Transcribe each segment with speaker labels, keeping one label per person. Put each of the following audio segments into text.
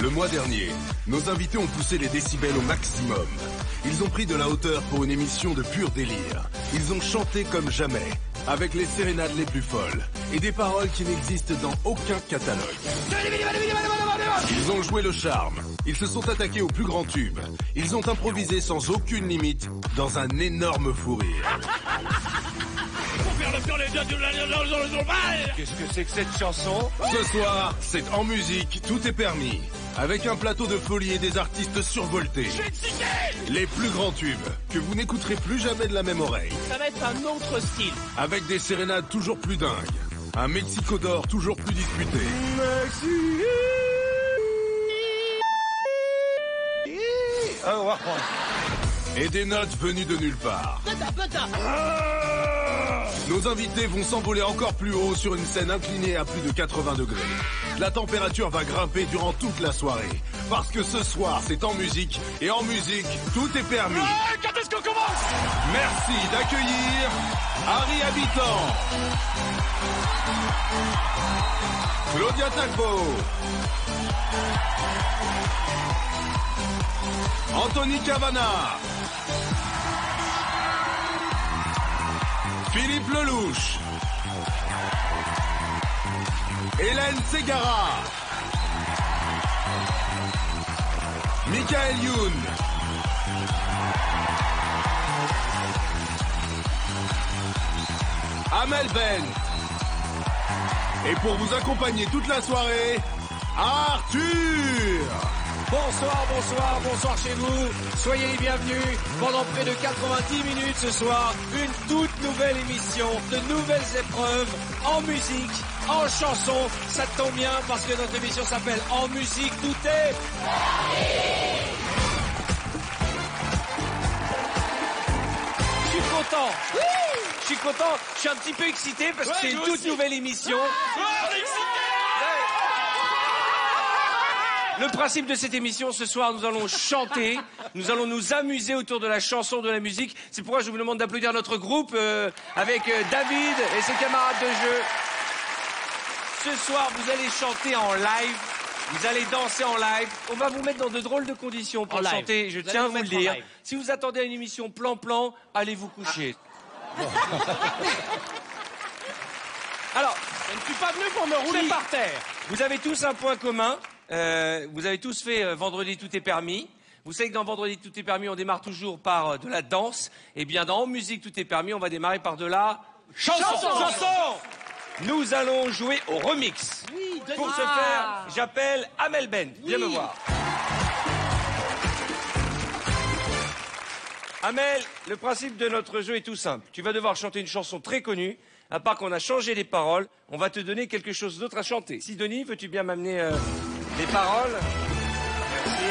Speaker 1: Le mois dernier, nos invités ont poussé les décibels au maximum. Ils ont pris de la hauteur pour une émission de pur délire. Ils ont chanté comme jamais, avec les sérénades les plus folles et des paroles qui n'existent dans aucun catalogue. Ils ont joué le charme. Ils se sont attaqués au plus grand tube. Ils ont improvisé sans aucune limite dans un énorme fou rire.
Speaker 2: Qu'est-ce que c'est que cette chanson?
Speaker 1: Ce soir, c'est En Musique, tout est permis. Avec un plateau de folie et des artistes survoltés. Les plus grands tubes, que vous n'écouterez plus jamais de la même oreille.
Speaker 3: Ça va être un autre style.
Speaker 1: Avec des sérénades toujours plus dingues. Un Mexico d'or toujours plus disputé. Et des notes venues de nulle part. Nos invités vont s'envoler encore plus haut sur une scène inclinée à plus de 80 degrés. La température va grimper durant toute la soirée. Parce que ce soir, c'est En Musique. Et En Musique, tout est permis.
Speaker 2: Quand est-ce qu'on commence?
Speaker 1: Merci d'accueillir Harry Habitant, Claudia Tagbo, Anthony Cavana, Philippe Lelouch, Hélène Ségara, Michael Youn, Amel Bent. Et pour vous accompagner toute la soirée, Arthur.
Speaker 2: Bonsoir, bonsoir, bonsoir chez vous. Soyez les bienvenus pendant près de 90 minutes ce soir. Une toute nouvelle émission, de nouvelles épreuves en musique, en chanson. Ça tombe bien parce que notre émission s'appelle En Musique, tout est... Je suis content. Je suis content. Je suis un petit peu excité parce que c'est une toute nouvelle émission. Le principe de cette émission, ce soir, nous allons chanter, nous allons nous amuser autour de la chanson, de la musique. C'est pourquoi je vous demande d'applaudir notre groupe avec David et ses camarades de jeu. Ce soir, vous allez chanter en live, vous allez danser en live. On va vous mettre dans de drôles de conditions pour chanter, je tiens à vous le dire. Si vous attendez à une émission plan-plan, allez vous coucher. Alors,
Speaker 3: Je ne suis pas venu pour me rouler par terre.
Speaker 2: vous avez tous un point commun. Vous avez tous fait Vendredi tout est permis. Vous savez que dans Vendredi tout est permis, on démarre toujours par de la danse. Et bien dans En Musique tout est permis, on va démarrer par de la chanson. Nous allons jouer au remix.
Speaker 3: Oui,
Speaker 2: Pour ce faire, j'appelle Amel Bent. Viens me voir. Amel, le principe de notre jeu est tout simple. Tu vas devoir chanter une chanson très connue. À part qu'on a changé les paroles, on va te donner quelque chose d'autre à chanter. Sidonie, veux-tu bien m'amener les paroles? Merci.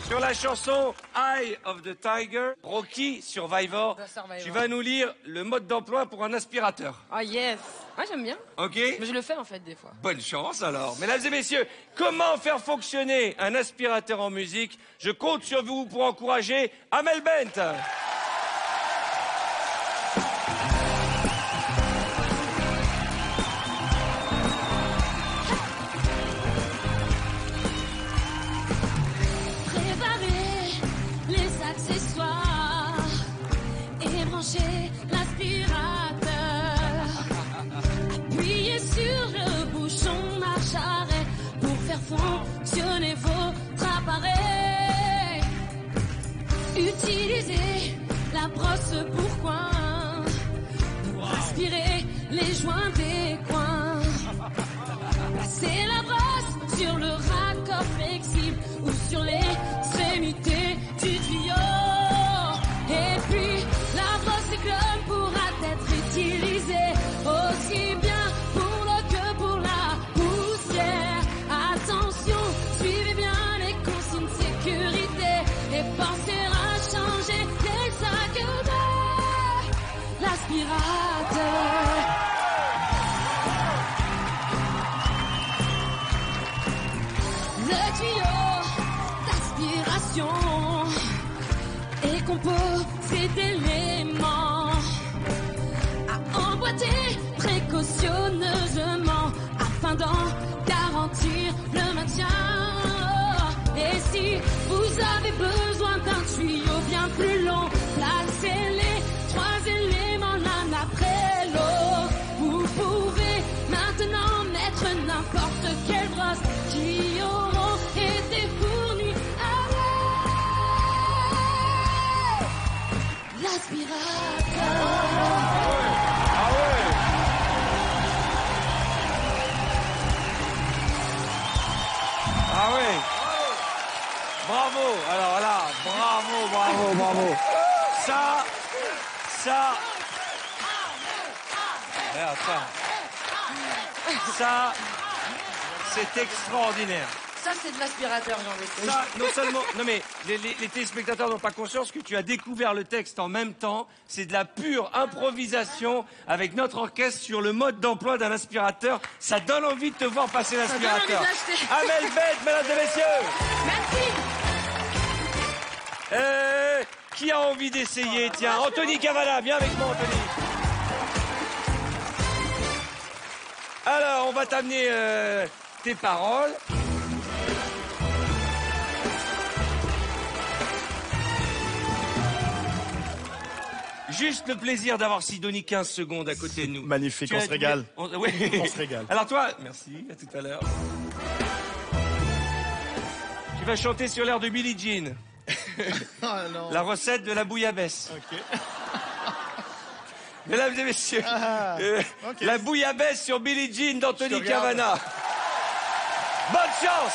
Speaker 2: Sur la chanson Eye of the Tiger, Rocky Survivor, tu vas nous lire le mode d'emploi pour un aspirateur.
Speaker 4: Oh yes. Ah, j'aime bien.
Speaker 2: Ok?
Speaker 4: Mais je le fais en fait des fois.
Speaker 2: Bonne chance alors. Mesdames et messieurs, comment faire fonctionner un aspirateur en musique? Je compte sur vous pour encourager Amel Bent.
Speaker 5: Préparer les accessoires et brancher l'aspirateur. Appuyez sur le bouchon marche arrêt pour faire fonctionner votre appareil. Utilisez la brosse pour coin pour aspirer les joints des coins. Placez la brosse sur le raccord flexible ou sur l'extrémité du tuyau. Et puis la brosse cyclone pourra être utilisée aussi bien pour l'eau que pour la poussière. Attention, suivez bien les consignes de sécurité et pensez à changer les sacs de l'aspirateur. Le tuyau d'aspiration est composé d'éléments à emboîter précautionneusement
Speaker 2: Ça... Regarde ça, c'est extraordinaire.
Speaker 4: Ça, c'est de l'aspirateur, Jean-Baptiste.
Speaker 2: Ça, non seulement... Non mais, les téléspectateurs n'ont pas conscience que tu as découvert le texte en même temps. C'est de la pure improvisation avec notre orchestre sur le mode d'emploi d'un aspirateur. Ça donne envie de te voir passer l'aspirateur.
Speaker 4: Ça donne envie de l'acheter.
Speaker 2: Amel Bent, mesdames et messieurs.
Speaker 4: Merci.
Speaker 2: Qui a envie d'essayer? Tiens, Anthony Cavana, viens avec moi, Anthony. Alors, on va t'amener tes paroles. Juste le plaisir d'avoir Sidonie 15 secondes à côté de nous.
Speaker 6: Magnifique, on se régale.
Speaker 2: Oui.
Speaker 6: On se régale.
Speaker 2: Alors toi, merci, à tout à l'heure. Tu vas chanter sur l'air de Billie Jean.
Speaker 6: Oh, non.
Speaker 2: La recette de la bouillabaisse.
Speaker 6: Ok.
Speaker 2: Mesdames et messieurs,
Speaker 6: ok.
Speaker 2: la bouillabaisse sur Billie Jean d'Anthony
Speaker 6: Je te regarde.
Speaker 2: Cavana. Bonne chance!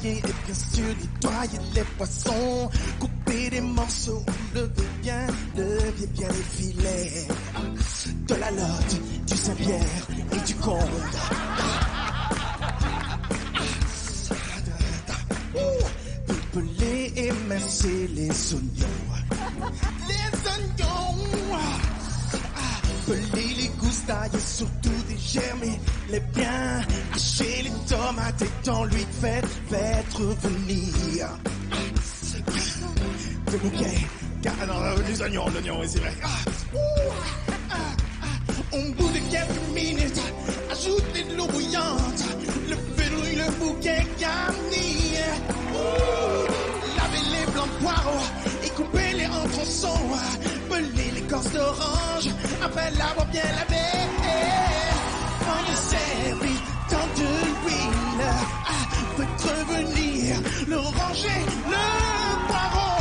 Speaker 7: Et bien sûr nettoyer les poissons, couper des morceaux, lever bien les filets de la Lotte, du Saint-Pierre et du Conde. Peler, émincer les oignons, peler les gousses, tailler surtout dégermer les biens, hacher les tomates et dans l'huile, faites revenir. Les oignons, l'oignon, oui, c'est vrai. Au bout de quelques minutes, ajoutez de l'eau bouillante, le fenouil, le bouquet garni. Lavez les blancs de poireaux et coupez-les en tronçons. Pelez l'écorce d'orange, après l'avoir bien lavé. On est servi dans de l'huile, faites revenir l'oranger, le poireau,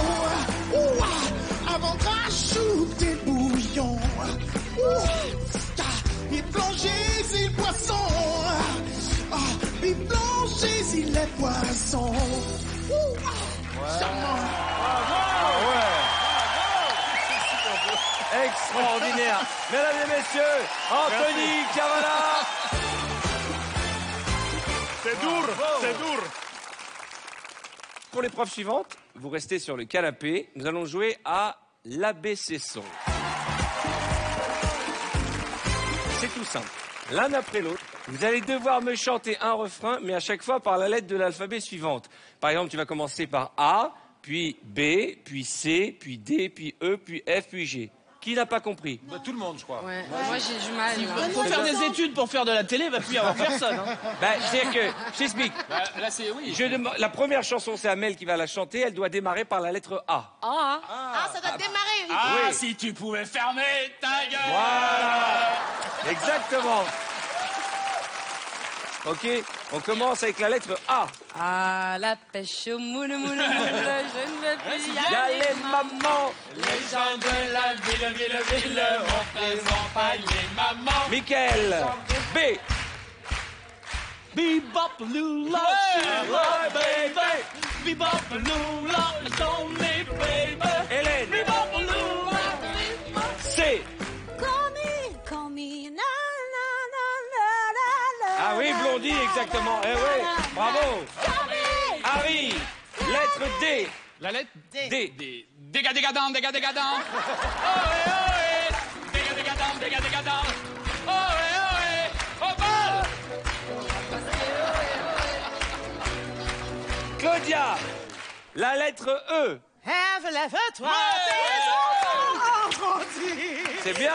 Speaker 7: avant de rajouter le bouillon. Et plongez-y le poisson, et plongez-y les poissons.
Speaker 2: Extraordinaire. Mesdames et messieurs, Anthony Cavana.
Speaker 6: C'est dur, c'est dur.
Speaker 2: Pour l'épreuve suivante, vous restez sur le canapé. Nous allons jouer à l'ABC son. C'est tout simple. L'un après l'autre, vous allez devoir me chanter un refrain, mais à chaque fois par la lettre de l'alphabet suivante. Par exemple, tu vas commencer par A, puis B, puis C, puis D, puis E, puis F, puis G. Qui n'a pas compris?
Speaker 3: Bah, tout le monde, je crois.
Speaker 4: Ouais, moi j'ai du mal.
Speaker 3: Il faut faire des études pour faire de la télé, il va plus y avoir personne. Hein.
Speaker 2: C'est-à-dire que, je t'explique.
Speaker 3: Bah, là, c'est oui.
Speaker 2: La première chanson, c'est Amel qui va la chanter. Elle doit démarrer par la lettre A.
Speaker 4: Ah,
Speaker 8: Ça doit démarrer.
Speaker 3: Ah,
Speaker 2: Oui.
Speaker 3: si tu pouvais fermer ta gueule.
Speaker 2: Voilà. Exactement. Ok, on commence avec la lettre A.
Speaker 4: Ah, la pêche au moule, je ne veux plus y
Speaker 2: Il y a
Speaker 4: aller.
Speaker 2: les mamans.
Speaker 3: Les gens de la ville, on présente panier maman.
Speaker 2: Mickaël. B.
Speaker 3: Bebop lula,
Speaker 2: Ouais,
Speaker 3: baby. Bebop lula, don't me baby.
Speaker 2: Hélène.
Speaker 3: Bebop lula.
Speaker 2: C.
Speaker 8: Call me, na,
Speaker 2: Ah oui, Blondie, exactement. Eh oui, bravo. Harry. Lettre D.
Speaker 3: La lettre
Speaker 2: D.
Speaker 3: Déga, déga, dan, déga, déga, dan. Ohé, ohé. Déga, déga, dan, déga, déga, dan. Ohé, ohé. Au bal.
Speaker 2: Claudia. La lettre E. C'est bien.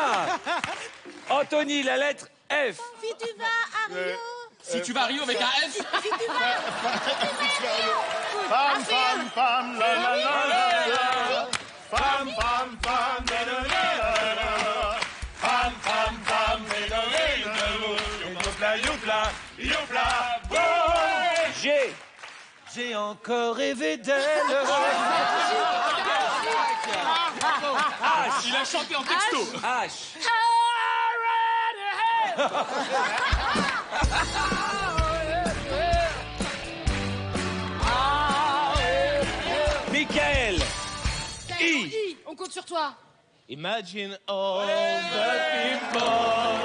Speaker 2: Anthony, la lettre F.
Speaker 8: Si tu vas à Rio.
Speaker 3: Si tu vas à Rio avec un F.
Speaker 6: Femme, femme, femme, la la la la la. Femme, femme, femme, la la la la. Femme, femme, femme, la la la la. Youpla, youpla, boy.
Speaker 2: G.
Speaker 3: J'ai encore rêvé d'elle. Il a chanté en texto.
Speaker 2: H.
Speaker 5: compte sur toi.
Speaker 6: Imagine all the people.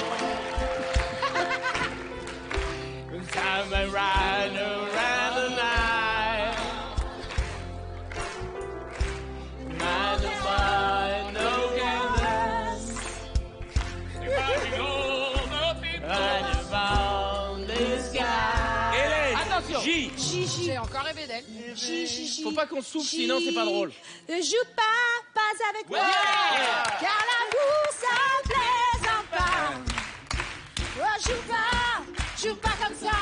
Speaker 6: Time around the night. Man is fine, no canvas. Imagine all the people. And around the sky.
Speaker 2: Hélène.
Speaker 3: Attention.
Speaker 2: J.
Speaker 5: J'ai encore rêvé d'elle.
Speaker 3: Faut pas qu'on souffle, sinon c'est pas drôle.
Speaker 8: Ne joue pas avec moi. Car l'amour, ça plaisante pas. Oh, joue pas comme ça.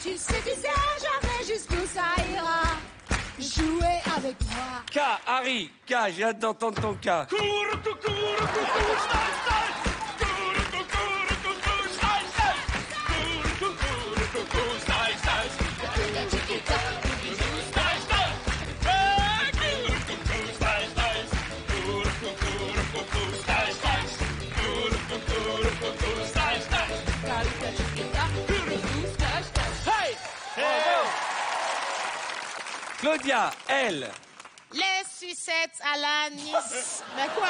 Speaker 8: Tu sais jamais jusqu'où ça ira. Jouer avec moi.
Speaker 2: K. Harry. K. J'ai hâte d'entendre ton K. Claudia. L.
Speaker 8: Les sucettes à la Nice. Ben quoi?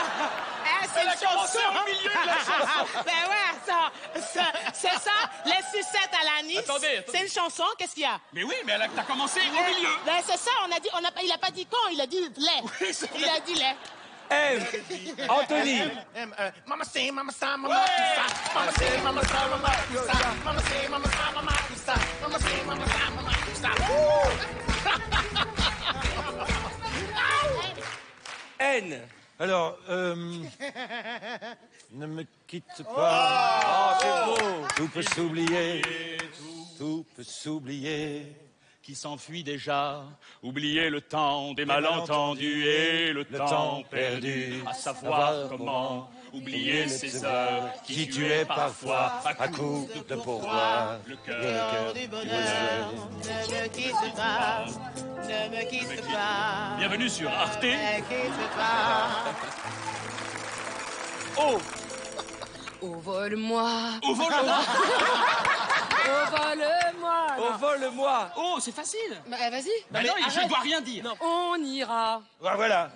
Speaker 8: C'est une chanson.
Speaker 3: Au milieu de la chanson.
Speaker 8: Ben ouais, c'est ça. Les sucettes à la Nice.
Speaker 3: Attendez.
Speaker 8: C'est une chanson. Qu'est-ce qu'il y a?
Speaker 3: Mais oui, mais t'as commencé au milieu.
Speaker 8: Ben c'est ça. Il a pas dit quand. Il a dit lait. Il a dit lait.
Speaker 2: M. Anthony.
Speaker 6: Mama say, mama sa, mama sa. Mama say, mama sa, mama sa. Mama say, mama sa, mama sa. Mama say, mama sa, mama sa.
Speaker 2: N.
Speaker 9: Alors, ne me quitte pas.
Speaker 2: Oh, c'est beau.
Speaker 9: Tout peut s'oublier. Tout peut s'oublier.
Speaker 3: Qui s'enfuit déjà, oublier le temps des malentendus et le temps perdu, à savoir comment oublier ces heures qui tuaient parfois
Speaker 9: à coups de pourboire.
Speaker 3: Le cœur
Speaker 8: du bonheur. Ne me quitte pas. Ne me quitte pas.
Speaker 3: Bienvenue sur Arte.
Speaker 8: Ne me quitte pas.
Speaker 2: O.
Speaker 5: Vole-moi.
Speaker 3: Au vol.
Speaker 5: Vole-moi.
Speaker 2: Au vole-moi.
Speaker 3: Oh, c'est facile.
Speaker 5: Bah, vas-y.
Speaker 3: Bah non, je ne dois rien dire.
Speaker 5: On ira.
Speaker 9: Voilà.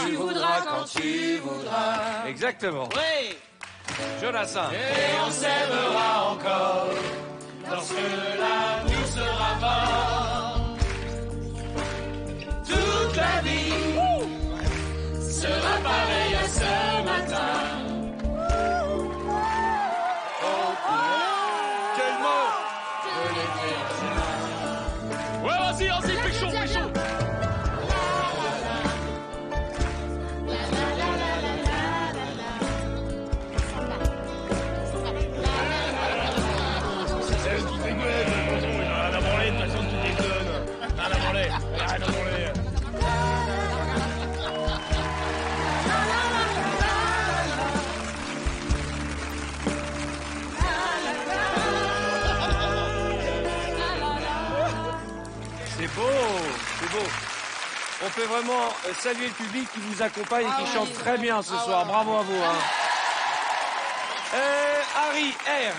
Speaker 5: Tu voudras quand tu voudras.
Speaker 2: Exactement.
Speaker 3: Oui.
Speaker 2: Jonathan.
Speaker 3: Et on s'aimera encore lorsque l'amour sera mort. Toute la vie sera pareille à ce matin.
Speaker 2: Quel mot.
Speaker 3: Ouais, vas-y, péchon.
Speaker 2: C'est beau. C'est beau. On peut vraiment saluer le public qui vous accompagne et qui chante très bien ce soir. Bravo à vous. Hein. Harry, R.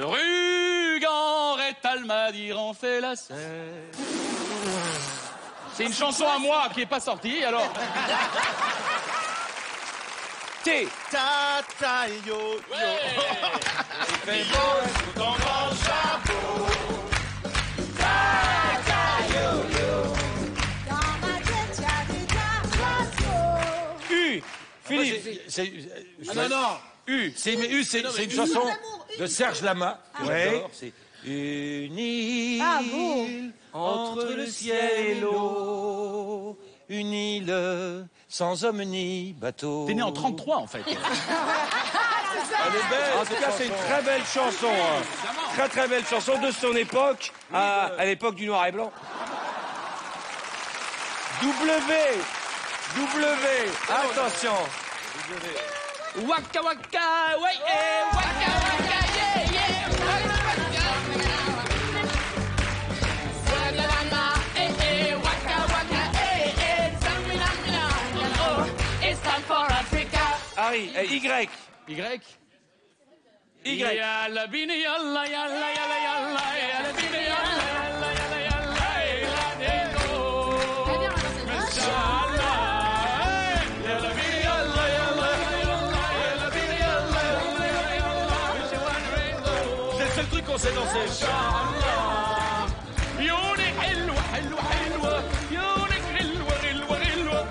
Speaker 3: Rugan, Rétalmadir, on fait la scène. C'est une chanson à moi qui est pas sortie, alors.
Speaker 2: T.
Speaker 6: Tata yo yo.
Speaker 3: Il fait
Speaker 6: beau sous ton grand chapeau.
Speaker 2: U. Philippe.
Speaker 9: Non.
Speaker 2: U.
Speaker 9: C'est une chanson de Serge Lama. Que j'adore. C'est une île entre le ciel et l'eau. Une île sans homme ni bateau.
Speaker 3: T'es né en 33, en fait.
Speaker 2: Elle est belle. En tout cas, c'est une très belle chanson. Hein. Très très belle chanson de son époque, à l'époque du noir et blanc. W. Attention.
Speaker 3: Waka waka, ouais, waka waka, yeah, yeah. Waka waka, it's time for Africa.
Speaker 2: Harry, Y. Y.
Speaker 3: Yalla bini yalla yalla yalla yalla yalla bini yalla yalla yalla yalla yalla.
Speaker 9: qu'on sait danser.
Speaker 3: عيونك حلوة حلوة حلوة عيونك حلوة حلوة حلوة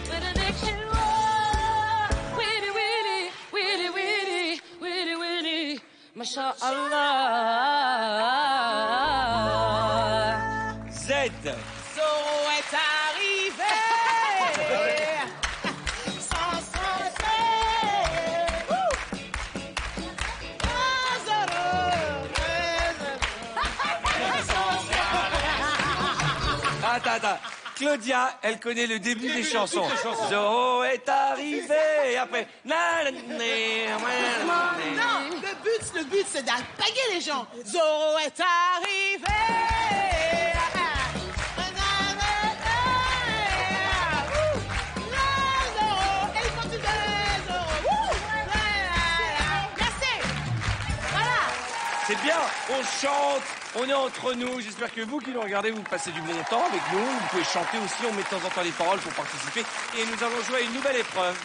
Speaker 5: ودنك حلوة ويلي ويلي ويلي ويلي ويلي ويلي ما شاء الله.
Speaker 2: Z.
Speaker 8: Zorro est arrivé sans cesser.
Speaker 2: Attends. Claudia, elle connaît le début des chansons. Zorro est arrivé. Et après.
Speaker 8: Non, le but, c'est d'alpaguer les gens. Zorro est arrivé. Et il continue, Zorro. Merci. Voilà.
Speaker 2: C'est bien, on chante, on est entre nous. J'espère que vous qui nous regardez, vous passez du bon temps avec nous. Vous pouvez chanter aussi, on met de temps en temps les paroles pour participer. Et nous allons jouer à une nouvelle épreuve.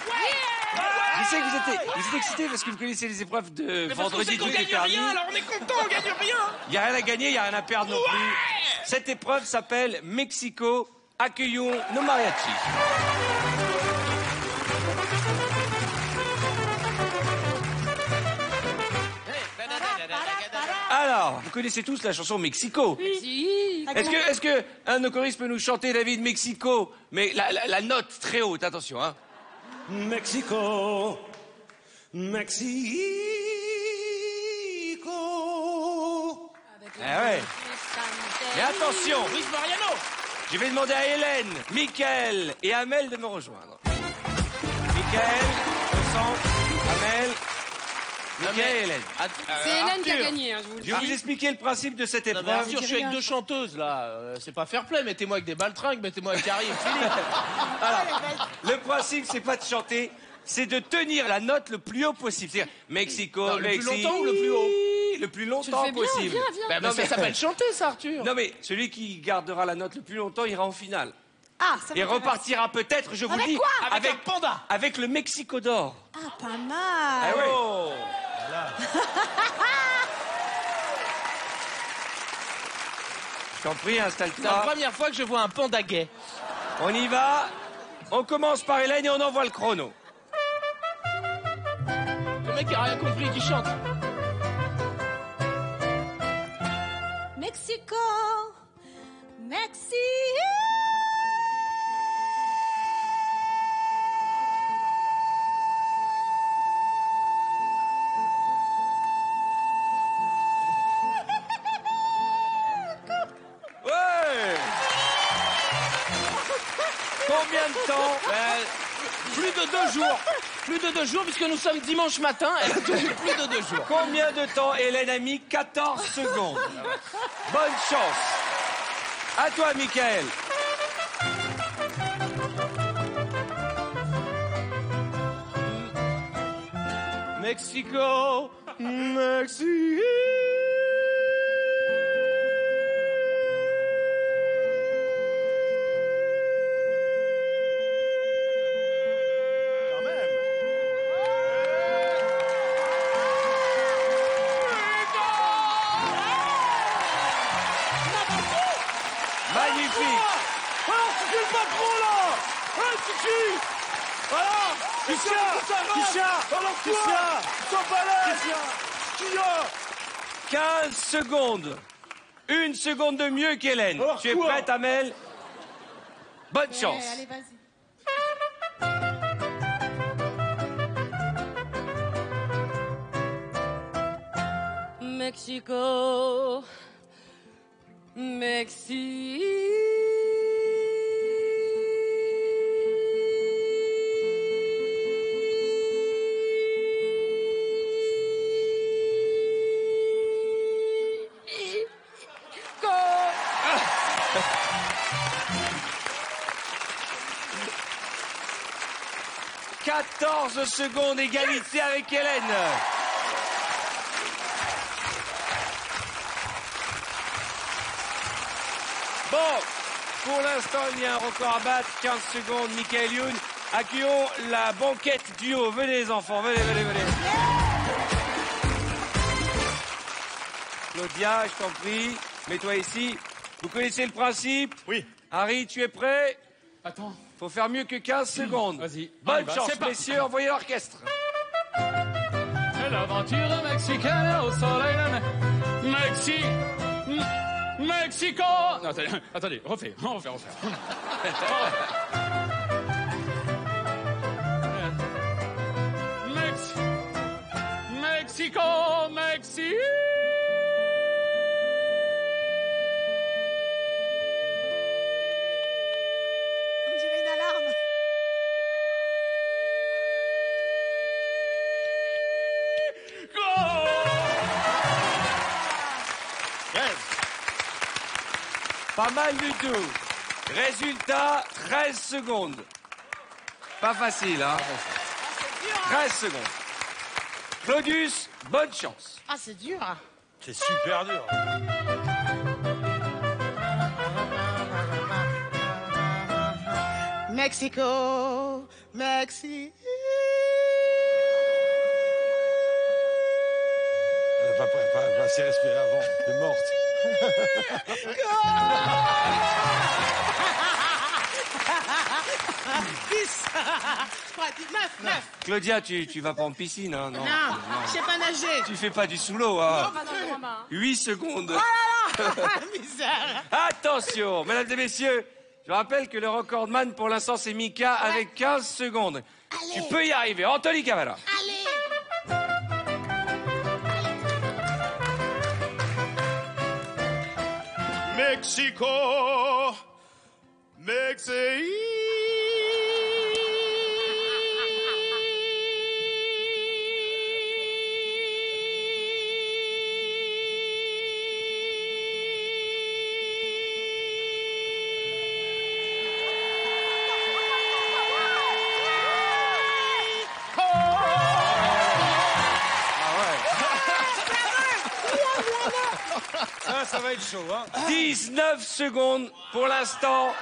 Speaker 2: Je sais que vous êtes excités parce que vous connaissez les épreuves de vendredi
Speaker 3: qu'on
Speaker 2: tout est
Speaker 3: gagne
Speaker 2: permis.
Speaker 3: rien, alors on est content, on gagne rien.
Speaker 2: Il n'y a rien à gagner, il n'y a rien à perdre non plus. Cette épreuve s'appelle Mexico. Accueillons nos mariachis. Alors, vous connaissez tous la chanson Mexico.
Speaker 4: Si.
Speaker 2: Est-ce que un de nos choristes peut nous chanter la vie de Mexico? Mais la note très haute, attention, hein.
Speaker 9: Mexico, Mexico.
Speaker 2: Ah ouais. Mais attention,
Speaker 3: Luis Mariano.
Speaker 2: je vais demander à Hélène, Mickaël et Amel de me rejoindre. Mickaël, au centre, Amel, Mickaël et Hélène.
Speaker 4: C'est Hélène qui a gagné, hein, je vous le
Speaker 2: Je
Speaker 4: dis.
Speaker 2: vais vous expliquer le principe de cette
Speaker 3: Non, mais
Speaker 2: épreuve.
Speaker 3: Arthur, je suis avec deux chanteuses là, c'est pas fair play, mettez-moi avec des baltringues, mettez-moi avec Harry et Philippe.
Speaker 2: Le principe, c'est pas de chanter, c'est de tenir la note le plus haut possible. C'est-à-dire Mexico,
Speaker 3: Non, le plus
Speaker 2: Mexico.
Speaker 3: longtemps ou le plus haut?
Speaker 2: Le plus
Speaker 4: Tu le
Speaker 2: longtemps
Speaker 4: fais bien,
Speaker 2: possible.
Speaker 4: viens.
Speaker 3: Ben, ça s'appelle chanter ça, Arthur.
Speaker 2: Non mais celui qui gardera la note le plus longtemps ira en finale.
Speaker 8: Ah, ça
Speaker 2: Et
Speaker 8: m'intéresse.
Speaker 2: repartira peut-être, je vous le
Speaker 8: Avec
Speaker 2: dis,
Speaker 8: quoi
Speaker 3: Avec un panda.
Speaker 2: avec le Mexico d'or.
Speaker 8: Ah, pas
Speaker 2: Ah
Speaker 8: mal.
Speaker 2: ouais.
Speaker 9: Oh.
Speaker 2: Je t'en prie,
Speaker 3: C'est la
Speaker 2: installe-toi.
Speaker 3: première fois que je vois un panda gay.
Speaker 2: On y va. On commence par Hélène et on envoie le chrono.
Speaker 3: Le mec a rien compris, qui chante.
Speaker 8: Mexico, Mexico.
Speaker 2: Ouais. Combien de temps?
Speaker 3: Plus de 2 jours. Plus de 2 jours, puisque nous sommes dimanche matin, elle a tenu plus de 2 jours.
Speaker 2: Combien de temps? Hélène a mis 14 secondes. Bonne chance. À toi, Mickaël.
Speaker 3: Mexico, Mexico.
Speaker 6: Quand même.
Speaker 2: Magnifique.
Speaker 9: Alors, tu fais le patron, là. Hein, Titi. Voilà. Christian, sois balèze. Qui a
Speaker 2: 15 secondes. 1 seconde de mieux qu'Hélène.
Speaker 9: Alors
Speaker 2: Tu es
Speaker 9: quoi
Speaker 2: prête, Amel? Bonne chance.
Speaker 8: Allez, vas-y.
Speaker 4: Mexico, Mexico.
Speaker 2: « 14 secondes, égalité avec Hélène. Bon, pour l'instant, il y a un record à battre, 15 secondes, Mickaël Youn. Accueillons la banquette duo. Venez les enfants, venez. Claudia, je t'en prie, mets-toi ici. Vous connaissez le principe?
Speaker 3: Oui.
Speaker 2: Harry, tu es prêt?
Speaker 3: Attends.
Speaker 2: Faut faire mieux que 15 secondes.
Speaker 3: Vas-y.
Speaker 2: Bonne chance, messieurs, envoyez l'orchestre.
Speaker 3: C'est l'aventure mexicaine au soleil de Mexico. Non, attendez, refais. On va refaire. Mexico.
Speaker 8: On dirait une alarme.
Speaker 2: Pas mal du tout. Résultat, 13 secondes. Pas facile, hein? 13 secondes. Claudius, bonne chance.
Speaker 8: Ah, c'est dur.
Speaker 9: C'est super dur.
Speaker 8: Mexico, Mexico.
Speaker 9: Elle n'a pas assez respiré avant. Elle est morte.
Speaker 8: Meuf.
Speaker 2: Claudia, tu vas pas en piscine, hein? Non.
Speaker 8: Non, je sais pas nager.
Speaker 2: Tu fais pas du sous l'eau, hein?
Speaker 4: Pas dans le drama.
Speaker 2: 8 secondes.
Speaker 8: Oh là là, misère.
Speaker 2: Attention, mesdames et messieurs, je rappelle que le recordman pour l'instant c'est Mika avec 15 secondes.
Speaker 8: Allez.
Speaker 2: Tu peux y arriver. Anthony Cavalla.
Speaker 8: Allez.
Speaker 6: Mexico, Mexico.
Speaker 9: Ça va être chaud, hein?
Speaker 2: 19 secondes pour l'instant.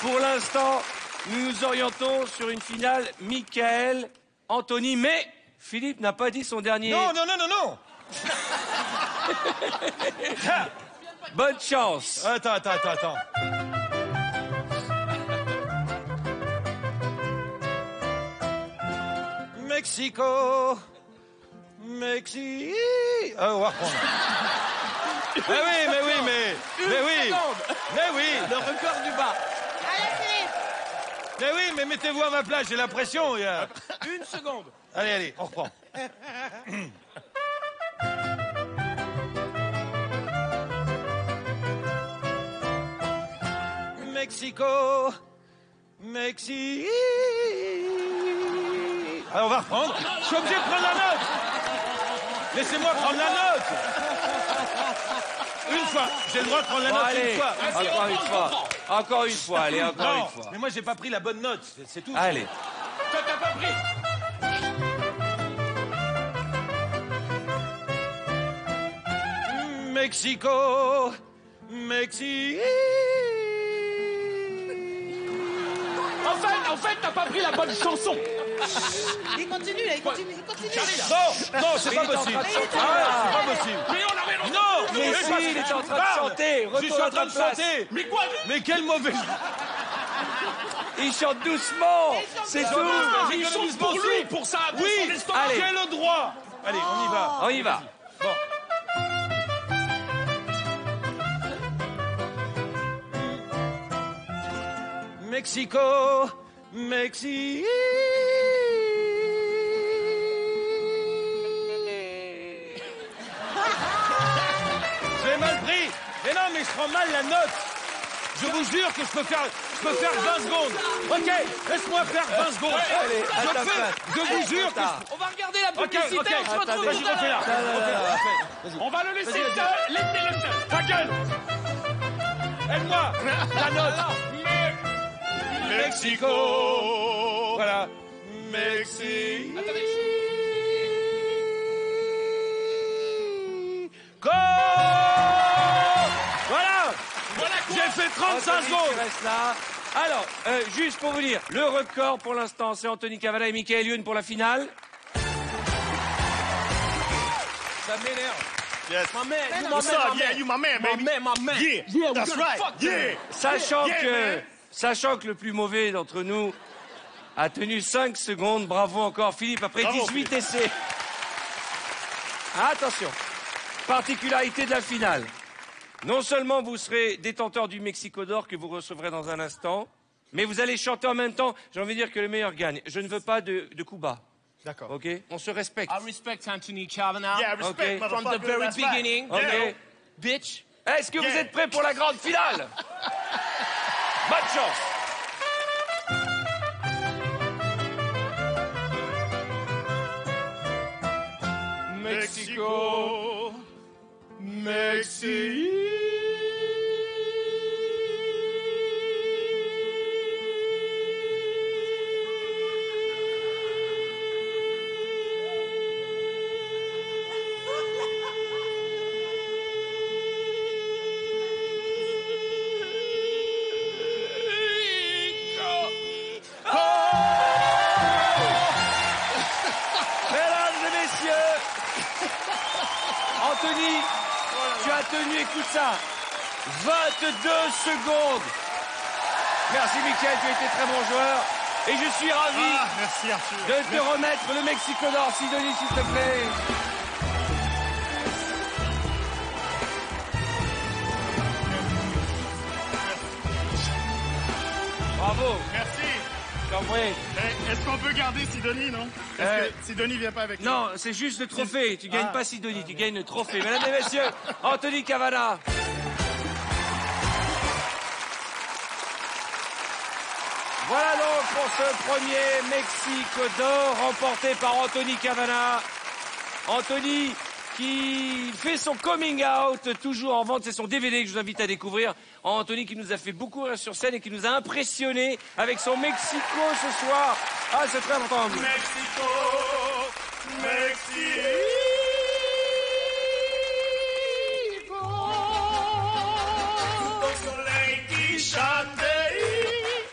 Speaker 2: Pour l'instant, nous nous orientons sur une finale Michael, Anthony, mais Philippe n'a pas dit son dernier.
Speaker 9: Non.
Speaker 2: Bonne chance.
Speaker 9: Attends. Mexico. Ah, on va reprendre. Mais oui.
Speaker 2: Le record du bas.
Speaker 8: Allez, Philippe.
Speaker 9: Mais oui, mais mettez-vous à ma place, j'ai la pression.
Speaker 2: Une seconde.
Speaker 9: Allez, on reprend. Mexico. Alors, on va reprendre. Je suis obligé de prendre la note. Laissez-moi prendre la note. Une fois. J'ai le droit de prendre la note
Speaker 2: Allez,
Speaker 9: une fois.
Speaker 2: encore une fois, allez, encore
Speaker 9: Non,
Speaker 2: une fois.
Speaker 9: mais moi, j'ai pas pris la bonne note. C'est tout.
Speaker 2: Allez.
Speaker 3: Toi, t'as pas pris.
Speaker 9: Mexico.
Speaker 3: En fait, t'as pas pris la bonne chanson.
Speaker 8: Il continue.
Speaker 9: Non, c'est pas possible. C'est pas possible. Non,
Speaker 2: Mais si, il est en train de chanter.
Speaker 9: Je suis en train de chanter.
Speaker 3: Mais quoi?
Speaker 9: Mais quel mauvais.
Speaker 2: Il chante doucement. C'est tout.
Speaker 3: Mais il chante pour lui, pour ça, pour son estomac.
Speaker 2: allez.
Speaker 9: J'ai le droit. Allez, on y va.
Speaker 2: On y va.
Speaker 9: Bon. Mexico. J'ai mal pris. Mais non, mais je prends mal la note. Je vous jure que je peux faire 20 secondes. Ok, laisse-moi faire 20 secondes.
Speaker 2: Allez, à ta place.
Speaker 9: Je vous jure que...
Speaker 2: On va regarder la
Speaker 9: Ok,
Speaker 2: publicité, on se retrouve
Speaker 9: vas-y,
Speaker 2: tout à
Speaker 9: refais
Speaker 2: l'heure.
Speaker 9: là.
Speaker 3: On va le laisser seul. Laissez-le seul.
Speaker 9: Ta gueule. Aide-moi. La note.
Speaker 6: Mexico.
Speaker 9: Voilà.
Speaker 6: Mexico.
Speaker 9: Voilà. J'ai fait 35
Speaker 2: Anthony, tu
Speaker 9: secondes.
Speaker 2: restes là. Alors, juste pour vous dire, le record pour l'instant, c'est Anthony Cavalla et Michael Youn pour la finale. Ça
Speaker 9: ça m'énerve.
Speaker 6: Yes.
Speaker 2: My man, you my
Speaker 6: What's
Speaker 2: man,
Speaker 6: up?
Speaker 2: my
Speaker 6: Yeah,
Speaker 2: man.
Speaker 6: you my man, baby.
Speaker 2: My man.
Speaker 6: Yeah, that's right. Yeah.
Speaker 2: Sachant que le plus mauvais d'entre nous a tenu 5 secondes. Bravo encore, Philippe, après
Speaker 6: Bravo,
Speaker 2: 18 essais. Attention, particularité de la finale. Non seulement vous serez détenteur du Mexico d'or que vous recevrez dans un instant, mais vous allez chanter en même temps. J'ai envie de dire que le meilleur gagne. Je ne veux pas de coups bas.
Speaker 6: D'accord.
Speaker 2: Ok, on se respecte.
Speaker 10: I respect Anthony Kavanagh.
Speaker 6: Yeah, respect,
Speaker 2: Okay.
Speaker 10: From the
Speaker 6: motherfucker,
Speaker 10: very
Speaker 6: that's right.
Speaker 10: beginning.
Speaker 2: Ok.
Speaker 6: Yeah.
Speaker 10: Bitch.
Speaker 2: Est-ce que vous
Speaker 6: Yeah.
Speaker 2: êtes prêts pour la grande finale? Bonne chance.
Speaker 6: Mexico, Mexico.
Speaker 2: Mesdames et messieurs, Anthony, tu as tenu, écoute ça, 22 secondes. Merci Mickaël, tu as été très bon joueur. Et je suis ravi
Speaker 6: Ah, merci Arthur.
Speaker 2: de te remettre le Mexico d'or, Sidonie, s'il te plaît. Bravo,
Speaker 6: Merci.
Speaker 2: t'en prie.
Speaker 6: Eh, est-ce qu'on peut garder Sidonie, non? Est-ce que Sidonie vient pas avec nous?
Speaker 2: Non, c'est juste le trophée. Tu gagnes pas Sidonie, tu gagnes le trophée. Mesdames et messieurs, Anthony Kavanagh. Voilà donc pour ce premier Mexico d'or remporté par Anthony Kavanagh. Anthony qui fait son coming out, toujours en vente, c'est son DVD que je vous invite à découvrir. Anthony qui nous a fait beaucoup rire sur scène et qui nous a impressionnés avec son Mexico ce soir. Ah, c'est très important.
Speaker 6: Mexico, Mexico. Au soleil qui chante.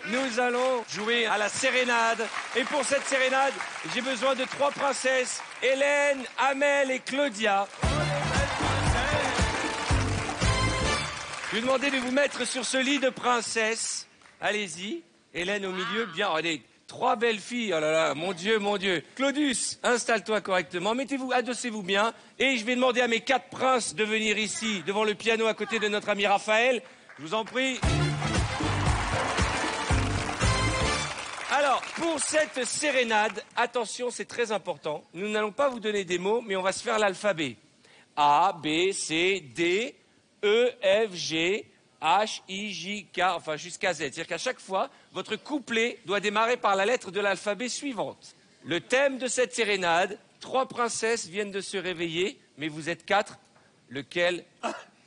Speaker 2: Nous allons jouer à la sérénade. Et pour cette sérénade, j'ai besoin de 3 princesses. Hélène, Amel et Claudia. Je vais vous demander de vous mettre sur ce lit de princesses. Allez-y. Hélène au milieu, bien. Allez, 3 belles filles. Oh là là, mon Dieu, mon Dieu. Claudius, installe-toi correctement. Mettez-vous, adossez-vous bien. Et je vais demander à mes 4 princes de venir ici, devant le piano à côté de notre ami Raphaël. Je vous en prie. Alors, pour cette sérénade, attention, c'est très important. Nous n'allons pas vous donner des mots, mais on va se faire l'alphabet. A, B, C, D, E, F, G, H, I, J, K, enfin jusqu'à Z. C'est-à-dire qu'à chaque fois, votre couplet doit démarrer par la lettre de l'alphabet suivante. Le thème de cette sérénade, 3 princesses viennent de se réveiller, mais vous êtes 4. Lequel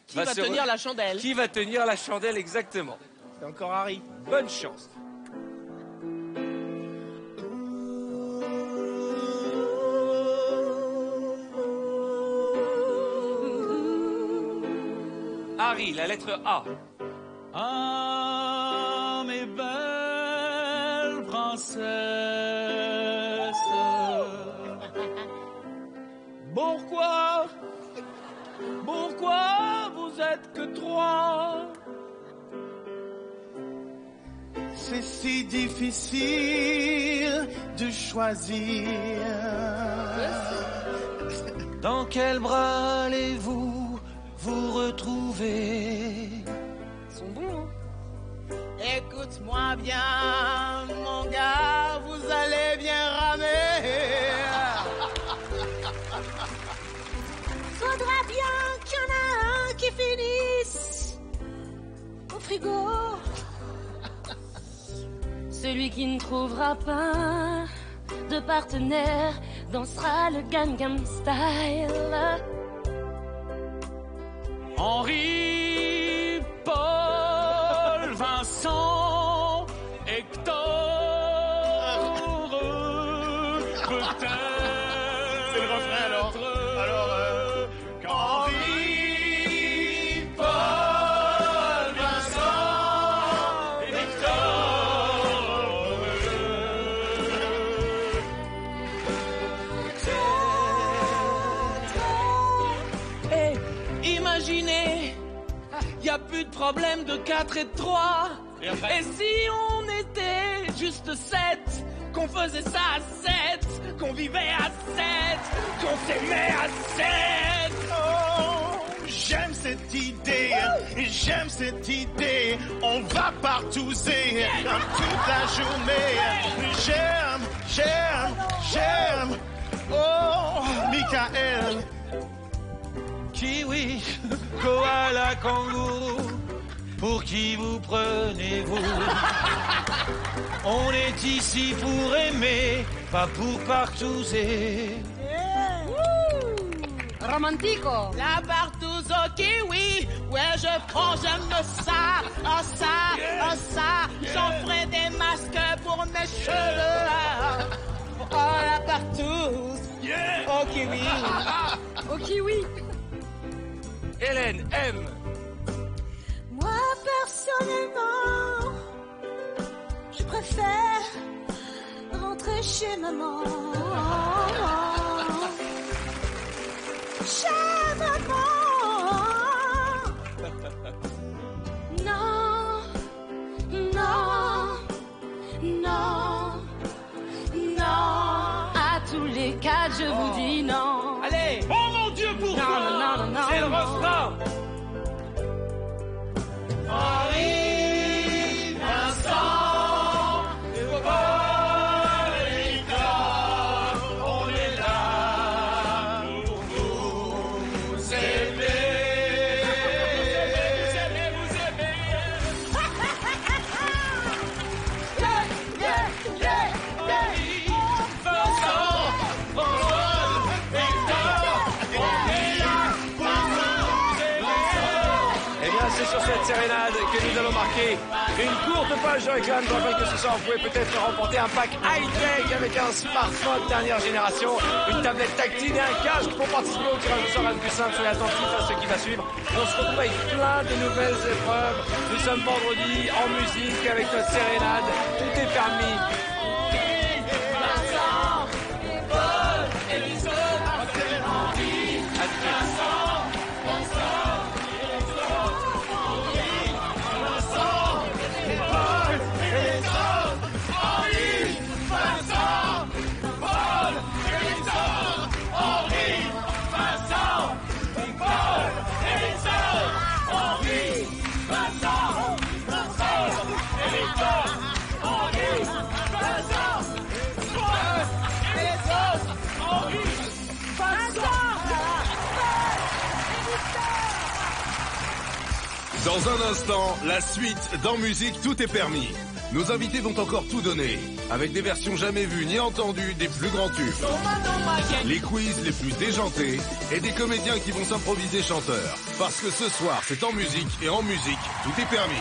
Speaker 10: Qui va tenir la chandelle?
Speaker 2: Qui va tenir la chandelle exactement?
Speaker 10: C'est encore Harry.
Speaker 2: Bonne chance. Harry, la lettre A.
Speaker 3: Ah, mes belles princesses, pourquoi vous êtes que 3?
Speaker 7: C'est si difficile de choisir.
Speaker 9: Dans quel bras allez-vous vous retrouver?
Speaker 4: Ils sont bons, hein.
Speaker 7: Écoute-moi bien, mon gars, vous allez bien ramer.
Speaker 8: Faudra bien qu'il y en a un qui finisse au frigo.
Speaker 4: Celui qui ne trouvera pas de partenaire dansera le Gangnam Style.
Speaker 3: Henri, Paul, Vincent, Hector, peut-être.
Speaker 6: C'est le refrain alors. Quand Henri, Paul, Vincent, Hector.
Speaker 10: imaginez, y a plus de problème de 4 et de 3. Et si on était juste 7, qu'on faisait ça à 7, qu'on vivait à 7, qu'on s'aimait à 7.
Speaker 6: Oh, j'aime cette idée, on va partousser toute la journée. J'aime, oh, Michael.
Speaker 9: Kiwi, koala, kangourou, pour qui vous prenez-vous? On est ici pour aimer, pas pour partouzer.
Speaker 8: Romantico.
Speaker 10: La partouze au kiwi, ouais je prends, j'aime ça, oh ça, oh ça. J'en ferai des masques pour mes cheveux. Oh la partouze, au kiwi.
Speaker 8: Au kiwi.
Speaker 2: Hélène, M.
Speaker 8: Moi, personnellement, je préfère rentrer chez maman. Chez maman. Non, non, non, non. À tous les cas, je vous dis non.
Speaker 10: Allez,
Speaker 9: Oh mon Dieu, pourquoi?
Speaker 8: Non.
Speaker 9: C'est le refrain.
Speaker 6: Henri, Vincent, Paul et Victor, on est là pour vous aimer. Vincent, Paul, Victor, on est là pour vous aimer.
Speaker 2: Eh bien, c'est sur cette sérénade que nous allons marquer une courte page de réclame. Je rappelle que ce soir, vous pouvez peut-être remporter un pack high-tech avec un smartphone dernière génération, une tablette tactile et un casque pour participer au tirage au sort. Rien de plus simple, soyez attentifs à ce qui va suivre. On se retrouve avec plein de nouvelles épreuves. Nous sommes vendredi en musique avec notre sérénade. Tout est permis.
Speaker 1: Dans un instant, la suite dans Musique, tout est permis. Nos invités vont encore tout donner, avec des versions jamais vues ni entendues des plus grands tubes. Les quiz les plus déjantés et des comédiens qui vont s'improviser chanteurs. Parce que ce soir, c'est en musique et en musique, tout est permis.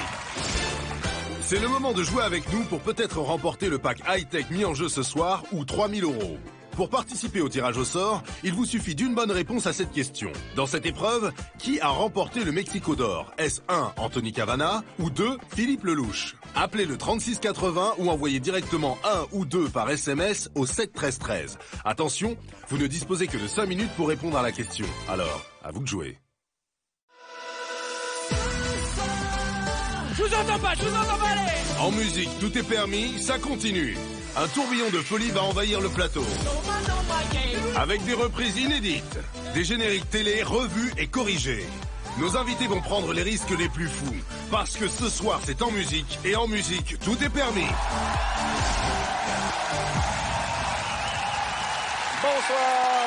Speaker 1: C'est le moment de jouer avec nous pour peut-être remporter le pack high-tech mis en jeu ce soir ou 3000 €. Pour participer au tirage au sort, il vous suffit d'une bonne réponse à cette question. Dans cette épreuve, qui a remporté le Mexico d'or? Est-ce 1, Anthony Cavana ou 2, Philippe Lelouch? Appelez le 3680 ou envoyez directement 1 ou 2 par SMS au 7 13 13. Attention, vous ne disposez que de 5 minutes pour répondre à la question. Alors, à vous de jouer.
Speaker 10: Je vous entends pas, allez.
Speaker 1: En musique, tout est permis, ça continue. Un tourbillon de folie va envahir le plateau. Avec des reprises inédites, des génériques télé revus et corrigés. Nos invités vont prendre les risques les plus fous. Parce que ce soir, c'est en musique, et en musique, tout est permis.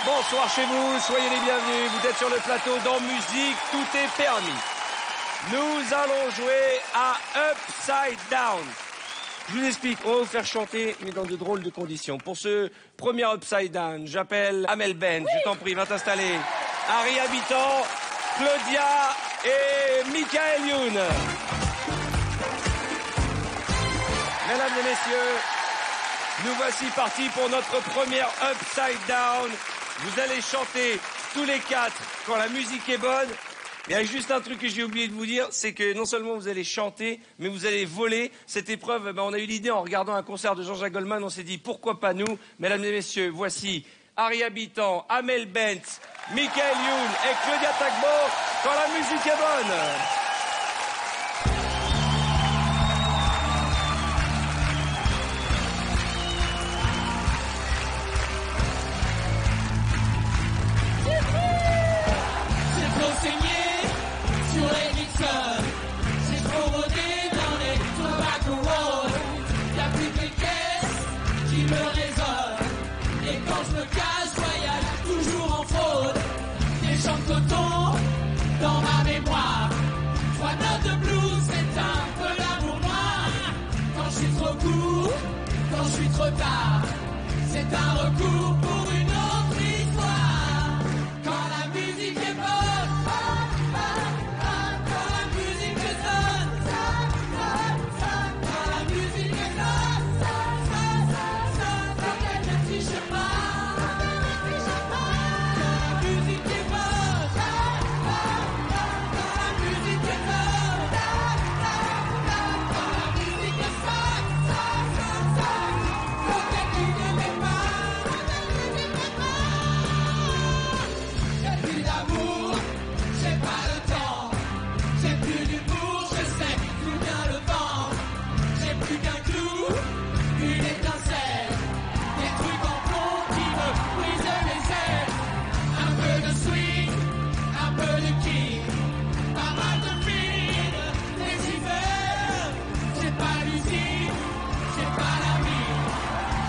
Speaker 2: Bonsoir chez vous, soyez les bienvenus. Vous êtes sur le plateau dans Musique, tout est permis. Nous allons jouer à Upside Down. Je vous explique, on va vous faire chanter, mais dans de drôles de conditions. Pour ce premier Upside Down, j'appelle Amel Ben, je t'en prie, va t'installer. Harry Habitant, Claudia et Michael Youn. Mesdames et messieurs, nous voici partis pour notre première Upside Down. Vous allez chanter tous les quatre quand la musique est bonne. Il y a juste un truc que j'ai oublié de vous dire, c'est que non seulement vous allez chanter, mais vous allez voler. Cette épreuve, on a eu l'idée en regardant un concert de Jean-Jacques Goldman, on s'est dit pourquoi pas nous. Mesdames et messieurs, voici Harry Habitant, Amel Bent, Michael Youn et Claudia Tagbo. quand la musique est bonne.
Speaker 10: J'ai trop saigné sur les Dixon. J'ai trop rodé dans les Tobacco Road. Y'a plus que les caisses qui me résonnent. Et quand je me cache, voyage toujours en fraude. Des champs de coton dans ma mémoire. 3 notes de blues, c'est un peu l'amour noir. Quand je suis trop court, quand je suis trop tard, c'est un recours pour une autre histoire. Quand la musique est bonne, quand la musique est sonne, quand la musique est sonne, quand elle ne triche pas, quand la musique est bonne, quand la musique est bonne, quand la musique est sonne, quand elle ne m'aime pas. J'ai plus d'amour, j'ai pas le temps. J'ai plus d'humour, je sais plus bien le vent. J'ai plus qu'un clou, une étincelle. Des trucs en plomb qui me brisent les ailes. Un peu de swing, un peu de king. Pas mal de filles, des hivers. J'ai pas l'usine, j'ai pas la vie.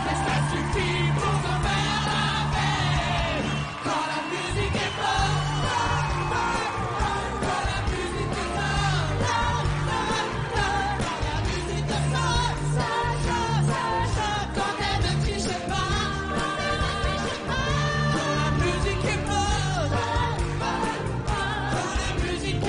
Speaker 10: Mais ça suffit pour se faire la paix. Quand la musique est bonne, quand la musique est bonne, quand la musique est bonne, quand elle ne triche pas, quand la musique est bonne, quand la musique est bonne, quand la musique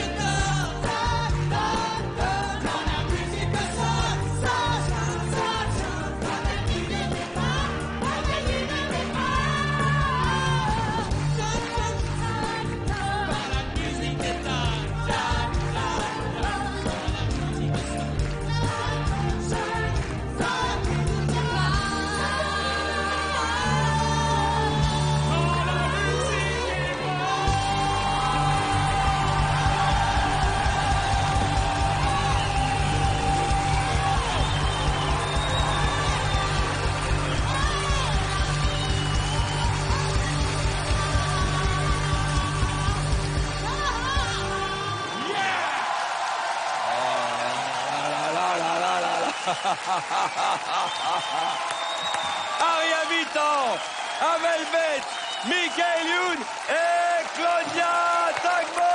Speaker 2: Aria Vitan, Amel Beth, Michael Youn et Claudia Tagbo.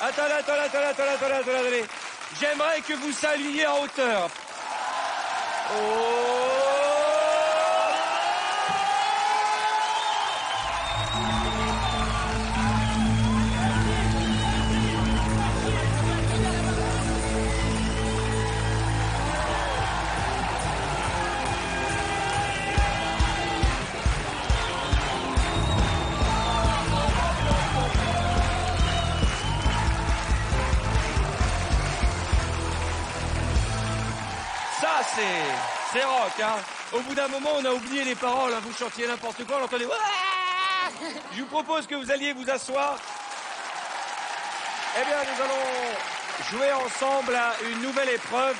Speaker 2: Attendez. J'aimerais que vous saluiez en hauteur. Oh. C'est rock, hein. Au bout d'un moment, on a oublié les paroles, hein. Vous chantiez n'importe quoi, on entendait... Je vous propose que vous alliez vous asseoir. Eh bien, nous allons jouer ensemble à une nouvelle épreuve.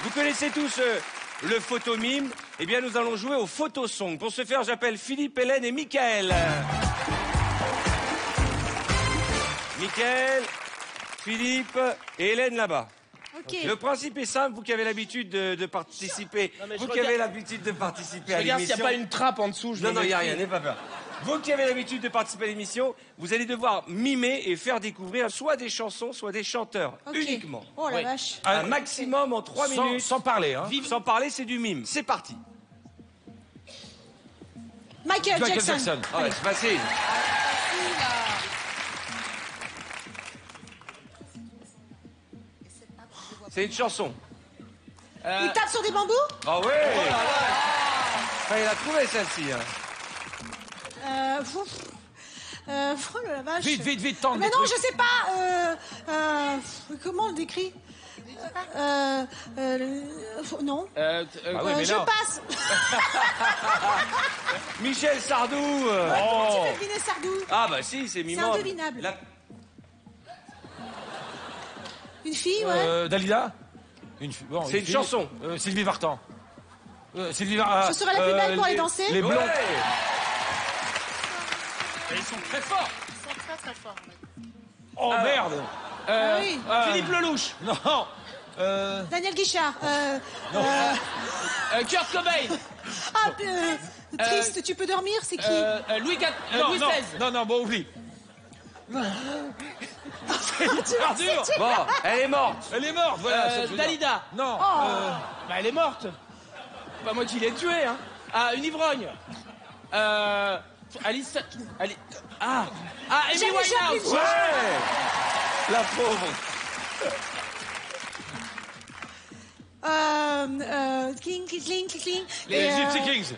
Speaker 2: Vous connaissez tous le photomime. Eh bien, nous allons jouer au photosong. Pour ce faire, j'appelle Philippe, Hélène et Mickaël. Mickaël, Philippe et Hélène là-bas.
Speaker 8: Ok.
Speaker 2: Le principe est simple, vous qui avez l'habitude de participer, vous qui avez l'habitude de participer à
Speaker 10: Regarde s'il
Speaker 2: l'émission...
Speaker 10: n'y a pas une trappe en dessous.
Speaker 2: Non, il n'y a rien, n'aie pas peur. Vous qui avez l'habitude de participer à l'émission, vous allez devoir mimer et faire découvrir soit des chansons, soit des chanteurs, uniquement.
Speaker 8: Oh la vache.
Speaker 2: Un maximum en 3 minutes.
Speaker 9: Sans parler, hein.
Speaker 2: Sans parler, c'est du mime. C'est parti.
Speaker 8: Michael Jackson.
Speaker 2: Ah ouais, c'est facile. C'est une chanson.
Speaker 8: Il tape sur des bambous?
Speaker 2: Ah ouais. Fallait la trouver celle-ci. Hein.
Speaker 8: Oh la vache.
Speaker 9: Vite, tente.
Speaker 8: Mais non, je sais pas. Comment on le décrit? Non.
Speaker 9: oui,
Speaker 8: Je passe.
Speaker 2: Michel Sardou.
Speaker 8: Comment tu fais deviner Sardou?
Speaker 2: Ah bah si, c'est Mimande.
Speaker 8: indevinable. Une fille, ouais.
Speaker 9: Dalida. Bon,
Speaker 2: C'est une chanson.
Speaker 9: Sylvie Vartan. Sylvie
Speaker 8: Je serai la plus belle pour aller danser.
Speaker 9: Les blonds.
Speaker 2: Ouais.
Speaker 3: Et ils sont très forts.
Speaker 11: Ils sont très très forts.
Speaker 9: Oh merde.
Speaker 8: Oui.
Speaker 10: Philippe Lelouch.
Speaker 9: Non.
Speaker 8: Daniel Guichard.
Speaker 10: Kurt Cobain.
Speaker 8: Triste, tu peux dormir, c'est qui?
Speaker 10: Louis
Speaker 9: Non,
Speaker 10: XVI.
Speaker 9: non, bon, oublie. C'est hyper dur.
Speaker 2: Bon, elle est morte.
Speaker 9: Elle est morte, voilà. c'est ce que je veux dire.
Speaker 10: Dalida.
Speaker 9: Non.
Speaker 10: Bah, elle est morte. Pas moi qui l'ai tuée, hein. Ah, une ivrogne. Alice. Amy
Speaker 8: Janis
Speaker 10: Winehouse.
Speaker 8: Joplin.
Speaker 2: Ouais. La pauvre.
Speaker 8: Cling.
Speaker 9: Les Gypsy Kings.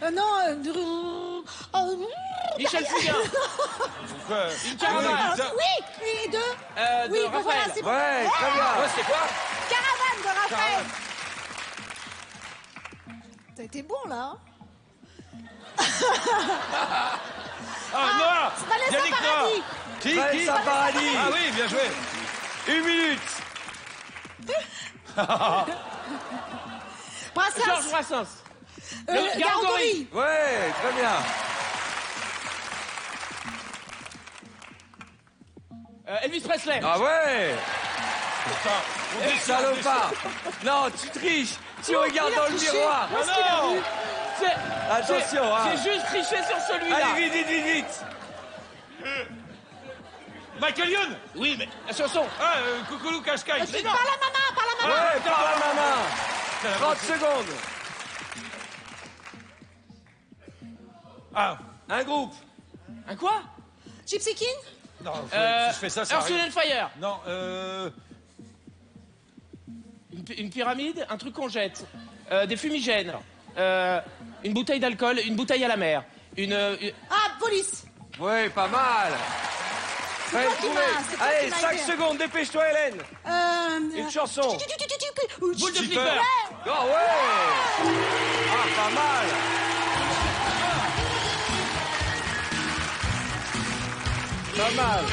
Speaker 10: Michel Fugain. Une caravane.
Speaker 8: Oui, et deux. Oui,
Speaker 10: de
Speaker 8: bon, voilà,
Speaker 10: Raphaël.
Speaker 8: c'est bon.
Speaker 2: Ouais, très bien.
Speaker 9: Ouais, c'était quoi?
Speaker 8: Caravane de Raphaël. T'as été bon, là. Hein.
Speaker 9: Noah.
Speaker 8: Vanessa
Speaker 9: Yannick Noah.
Speaker 8: Paradis.
Speaker 9: Qui?
Speaker 2: Vanessa Paradis.
Speaker 9: Ah oui, bien joué.
Speaker 2: 1 minute.
Speaker 8: Brassens.
Speaker 10: Georges Brassens.
Speaker 8: Garogori.
Speaker 2: Ouais, très bien.
Speaker 10: Elvis Presley.
Speaker 2: Ah ouais.
Speaker 9: Putain,
Speaker 2: Salopard. Non, tu triches. Tu regardes dans le miroir.
Speaker 8: Où est-ce qu'il a vu?
Speaker 2: Attention, hein.
Speaker 10: J'ai juste triché sur celui-là.
Speaker 2: Allez, vite.
Speaker 9: Michael Youn.
Speaker 10: Oui, mais la chanson.
Speaker 9: Coucoulou Cascaille.
Speaker 8: Par la maman.
Speaker 2: Ouais, par la maman. 30 secondes. Un groupe.
Speaker 10: Un quoi?
Speaker 8: Gypsy King.
Speaker 9: Non, si je fais ça, ça
Speaker 10: Earth, Wind
Speaker 9: arrive.
Speaker 10: and Fire.
Speaker 9: Non,
Speaker 10: Une pyramide, un truc qu'on jette. Des fumigènes. Une bouteille d'alcool, une bouteille à la mer.
Speaker 8: Police.
Speaker 2: Ouais, pas mal.
Speaker 8: C'est toi qui m'as
Speaker 2: Allez,
Speaker 8: aidé.
Speaker 2: 5 secondes, dépêche-toi, Hélène. Une chanson.
Speaker 10: Boule de flipper.
Speaker 2: Oh ouais. Ah, pas mal. Pas mal.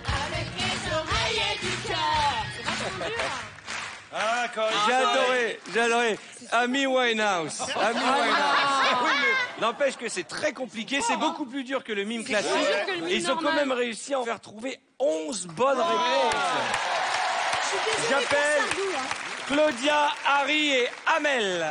Speaker 5: Avec les oreilles et du cœur.
Speaker 9: Ah, quand
Speaker 2: J'ai adoré. Amy Winehouse. Oui, mais n'empêche que c'est très compliqué, c'est beaucoup plus dur que le mime classique.
Speaker 4: plus dur que le mime
Speaker 2: Et ils ont quand
Speaker 4: normal.
Speaker 2: même réussi à en faire trouver 11 bonnes réponses.
Speaker 8: Je suis désolée pour
Speaker 2: J'appelle
Speaker 8: Sardou, hein.
Speaker 2: Claudia, Harry et Amel.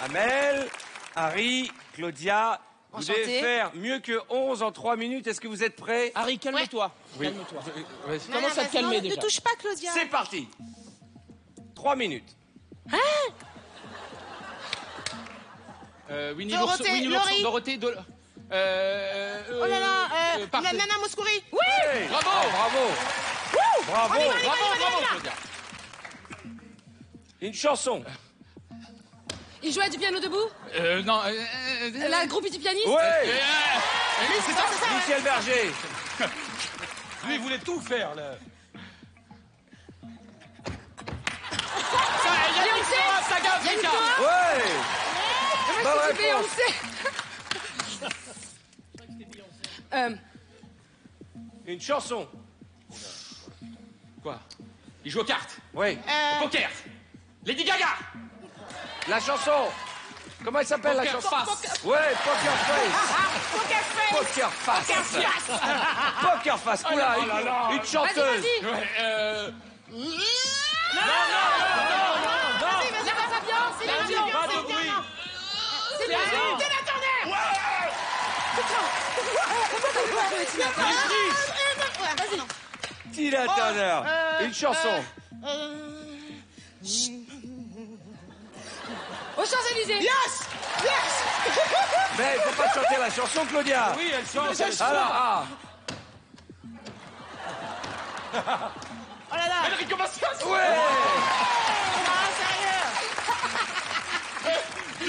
Speaker 2: Amel, Harry, Claudia, vous devez
Speaker 4: Enchanté.
Speaker 2: faire mieux que 11 en 3 minutes. Est-ce que vous êtes prêts?
Speaker 10: Harry, calme-toi.
Speaker 2: Oui.
Speaker 10: Calme-toi.
Speaker 2: Ouais.
Speaker 10: Commence à te calmer
Speaker 8: Ne
Speaker 10: déjà.
Speaker 8: touche pas, Claudia.
Speaker 2: C'est parti. 3 minutes.
Speaker 10: Winnie
Speaker 11: Dorothée,
Speaker 10: Winnie
Speaker 11: Laurie.
Speaker 10: Dorothée,
Speaker 11: Oh là là,
Speaker 10: Partez.
Speaker 11: la nana Mouskouri.
Speaker 2: Hey.
Speaker 10: Bravo.
Speaker 2: Oh, bravo.
Speaker 10: Bravo, Claudia.
Speaker 2: Une chanson.
Speaker 4: Il jouait du piano debout?
Speaker 10: Non.
Speaker 4: La groupie du pianiste?
Speaker 2: Ouais.
Speaker 10: C'est ça.
Speaker 2: Michel Berger.
Speaker 9: lui, il voulait tout faire, là.
Speaker 10: Saga Africa.
Speaker 2: Ouais. Bonne
Speaker 4: C'est
Speaker 2: réponse.
Speaker 4: Beyoncé.
Speaker 2: Une chanson.
Speaker 10: Quoi? Il joue aux cartes.
Speaker 2: Oui.
Speaker 10: Au poker. Lady Gaga.
Speaker 2: La chanson. Comment elle s'appelle la
Speaker 10: Poker
Speaker 2: chanson?
Speaker 10: Face.
Speaker 2: Ouais, Poker Face. Poker Face. Poker Face. Oula,
Speaker 10: Oh là là.
Speaker 2: une chanteuse.
Speaker 4: Vas-y. C'est l'ambiance, c'est l'ambiance.
Speaker 9: Pas de bruit.
Speaker 4: C'est l'ambiance.
Speaker 2: Tina Turner. Une chanson.
Speaker 4: Aux Champs-Élysées.
Speaker 2: Mais il faut pas chanter la chanson, Claudia.
Speaker 9: Oui, elle chante.
Speaker 2: Alors,
Speaker 11: Oh là là.
Speaker 10: Enrico Macias.
Speaker 2: ouais.
Speaker 11: Sérieux.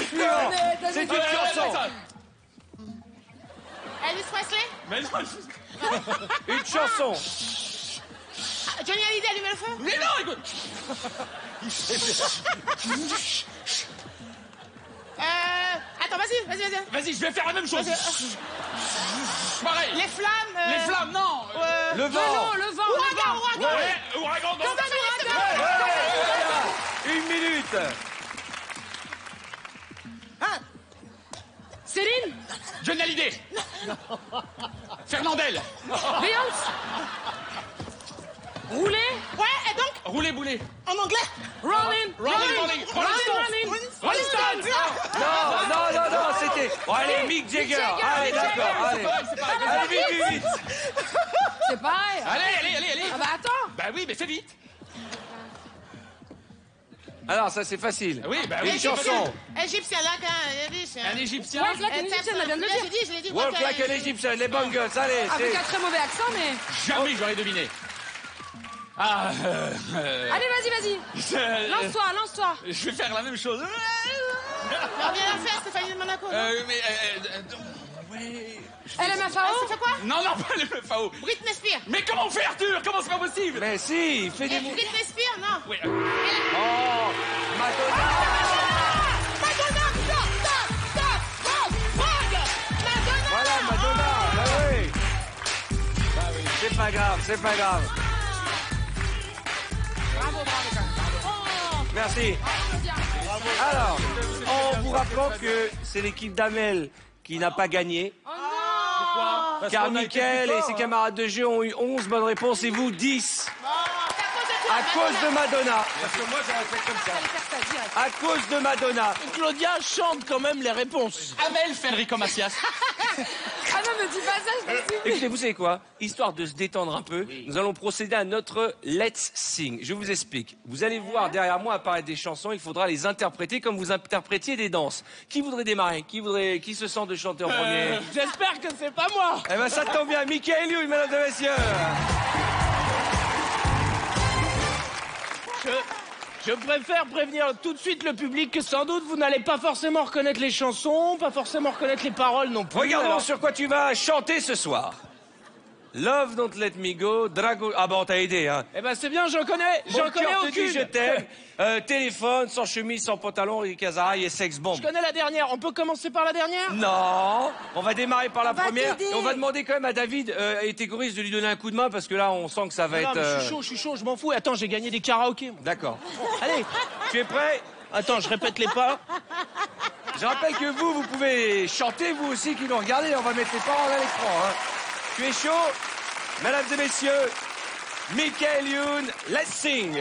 Speaker 2: Suivant. C'est une chanson.
Speaker 11: Elvis Presley.
Speaker 3: Mais non,
Speaker 2: Une chanson.
Speaker 11: Johnny Hallyday, allumez le feu.
Speaker 3: Mais non, écoute.
Speaker 11: Attends, vas-y.
Speaker 3: Vas-y, je vais faire la même chose. Pareil.
Speaker 11: Les flammes.
Speaker 3: Les flammes, non.
Speaker 2: Le vent.
Speaker 11: Ouragan.
Speaker 3: Ouais, ouragan, non.
Speaker 2: Une minute.
Speaker 5: Céline.
Speaker 3: Johnny Hallyday. Fernandel.
Speaker 5: Beyoncé. Rouler.
Speaker 11: Ouais, et donc,
Speaker 3: Rouler, bouler.
Speaker 11: en anglais.
Speaker 5: Rolling.
Speaker 3: Rolling. Rolling Stones.
Speaker 2: Non, c'était... Bon, allez, Mick Jagger. Allez, d'accord, allez. Allez, vite.
Speaker 5: C'est pareil.
Speaker 3: Allez.
Speaker 5: Ah bah attends.
Speaker 3: Bah oui, mais fais vite.
Speaker 2: Alors, ça, c'est facile.
Speaker 3: Oui, bah
Speaker 2: Une chanson.
Speaker 11: Égyptien, là,
Speaker 3: Un Égyptien.
Speaker 5: Walk like an Egyptian, on vient de le dire.
Speaker 11: Je l'ai dit.
Speaker 2: Walk like an Egyptian, les Bungles, allez.
Speaker 5: Avec un très mauvais accent, mais...
Speaker 3: Jamais j'aurais deviné. Ah,
Speaker 5: Allez, vas-y. Lance-toi.
Speaker 3: Je vais faire la même chose.
Speaker 11: On vient la faire, Stéphanie de Monaco.
Speaker 3: Ouais.
Speaker 5: LMFAO.
Speaker 11: Ça fait quoi?
Speaker 3: Non, pas le FAO.
Speaker 11: Britney Spears.
Speaker 3: Mais comment faire, Arthur? Comment c'est pas possible?
Speaker 2: Mais si, il fait des mots.
Speaker 11: Britney Spears, non.
Speaker 3: Oui.
Speaker 2: Oh, Madonna.
Speaker 11: Madonna, stop. Madonna.
Speaker 2: Voilà, Madonna. Bah oui. C'est pas grave.
Speaker 11: Bravo.
Speaker 2: Merci. Alors, en vous rappelant que c'est l'équipe d'Amel qui n'a pas gagné. Car Mickaël et ses camarades de jeu ont eu 11 bonnes réponses et vous 10. À cause de Madonna.
Speaker 9: Parce que moi, j'aurais fait comme ça.
Speaker 2: À cause de Madonna.
Speaker 10: Claudia chante quand même les réponses.
Speaker 3: Amel fait Enrico Macias.
Speaker 5: Ah non, me dis pas ça, je te suis.
Speaker 2: Écoutez, vous savez quoi? Histoire de se détendre un peu, nous allons procéder à notre Let's Sing. Je vous explique. Vous allez voir derrière moi apparaître des chansons, il faudra les interpréter comme vous interprétiez des danses. Qui voudrait démarrer? Qui se sent de chanter en premier?
Speaker 10: J'espère que c'est pas moi.
Speaker 2: Eh ben ça tombe bien, Mickaël Youn, mesdames et messieurs.
Speaker 10: Je préfère prévenir tout de suite le public que sans doute vous n'allez pas forcément reconnaître les chansons, pas forcément reconnaître les paroles non plus.
Speaker 2: Regardons
Speaker 10: alors.
Speaker 2: sur quoi tu vas chanter ce soir. Love Don't Let Me Go, Drago... Ah bon, t'as aidé, hein.
Speaker 10: Eh ben c'est bien, j'en connais
Speaker 2: Mon cœur te dit
Speaker 10: aucune.
Speaker 2: je t'aime. Téléphone, sans chemise, sans pantalon, Rick Hazaraï et Sex Bomb.
Speaker 10: Je connais la dernière, on peut commencer par la dernière?
Speaker 2: Non, on va démarrer par la
Speaker 8: va
Speaker 2: première.
Speaker 8: t'aider.
Speaker 2: Et on va demander quand même à David et Tégoris de lui donner un coup de main parce que là, on sent que ça va
Speaker 10: Non,
Speaker 2: être...
Speaker 10: mais je suis chaud, je m'en fous. Attends, j'ai gagné des karaokés. moi.
Speaker 2: D'accord.
Speaker 10: Allez,
Speaker 2: Tu es prêt?
Speaker 10: attends, je répète les pas.
Speaker 2: Je rappelle que vous pouvez chanter, vous aussi qui nous regardez. On va mettre les paroles à l'écran. Hein. Tu es chaud? Mesdames et messieurs, Mickaël Youn, let's sing.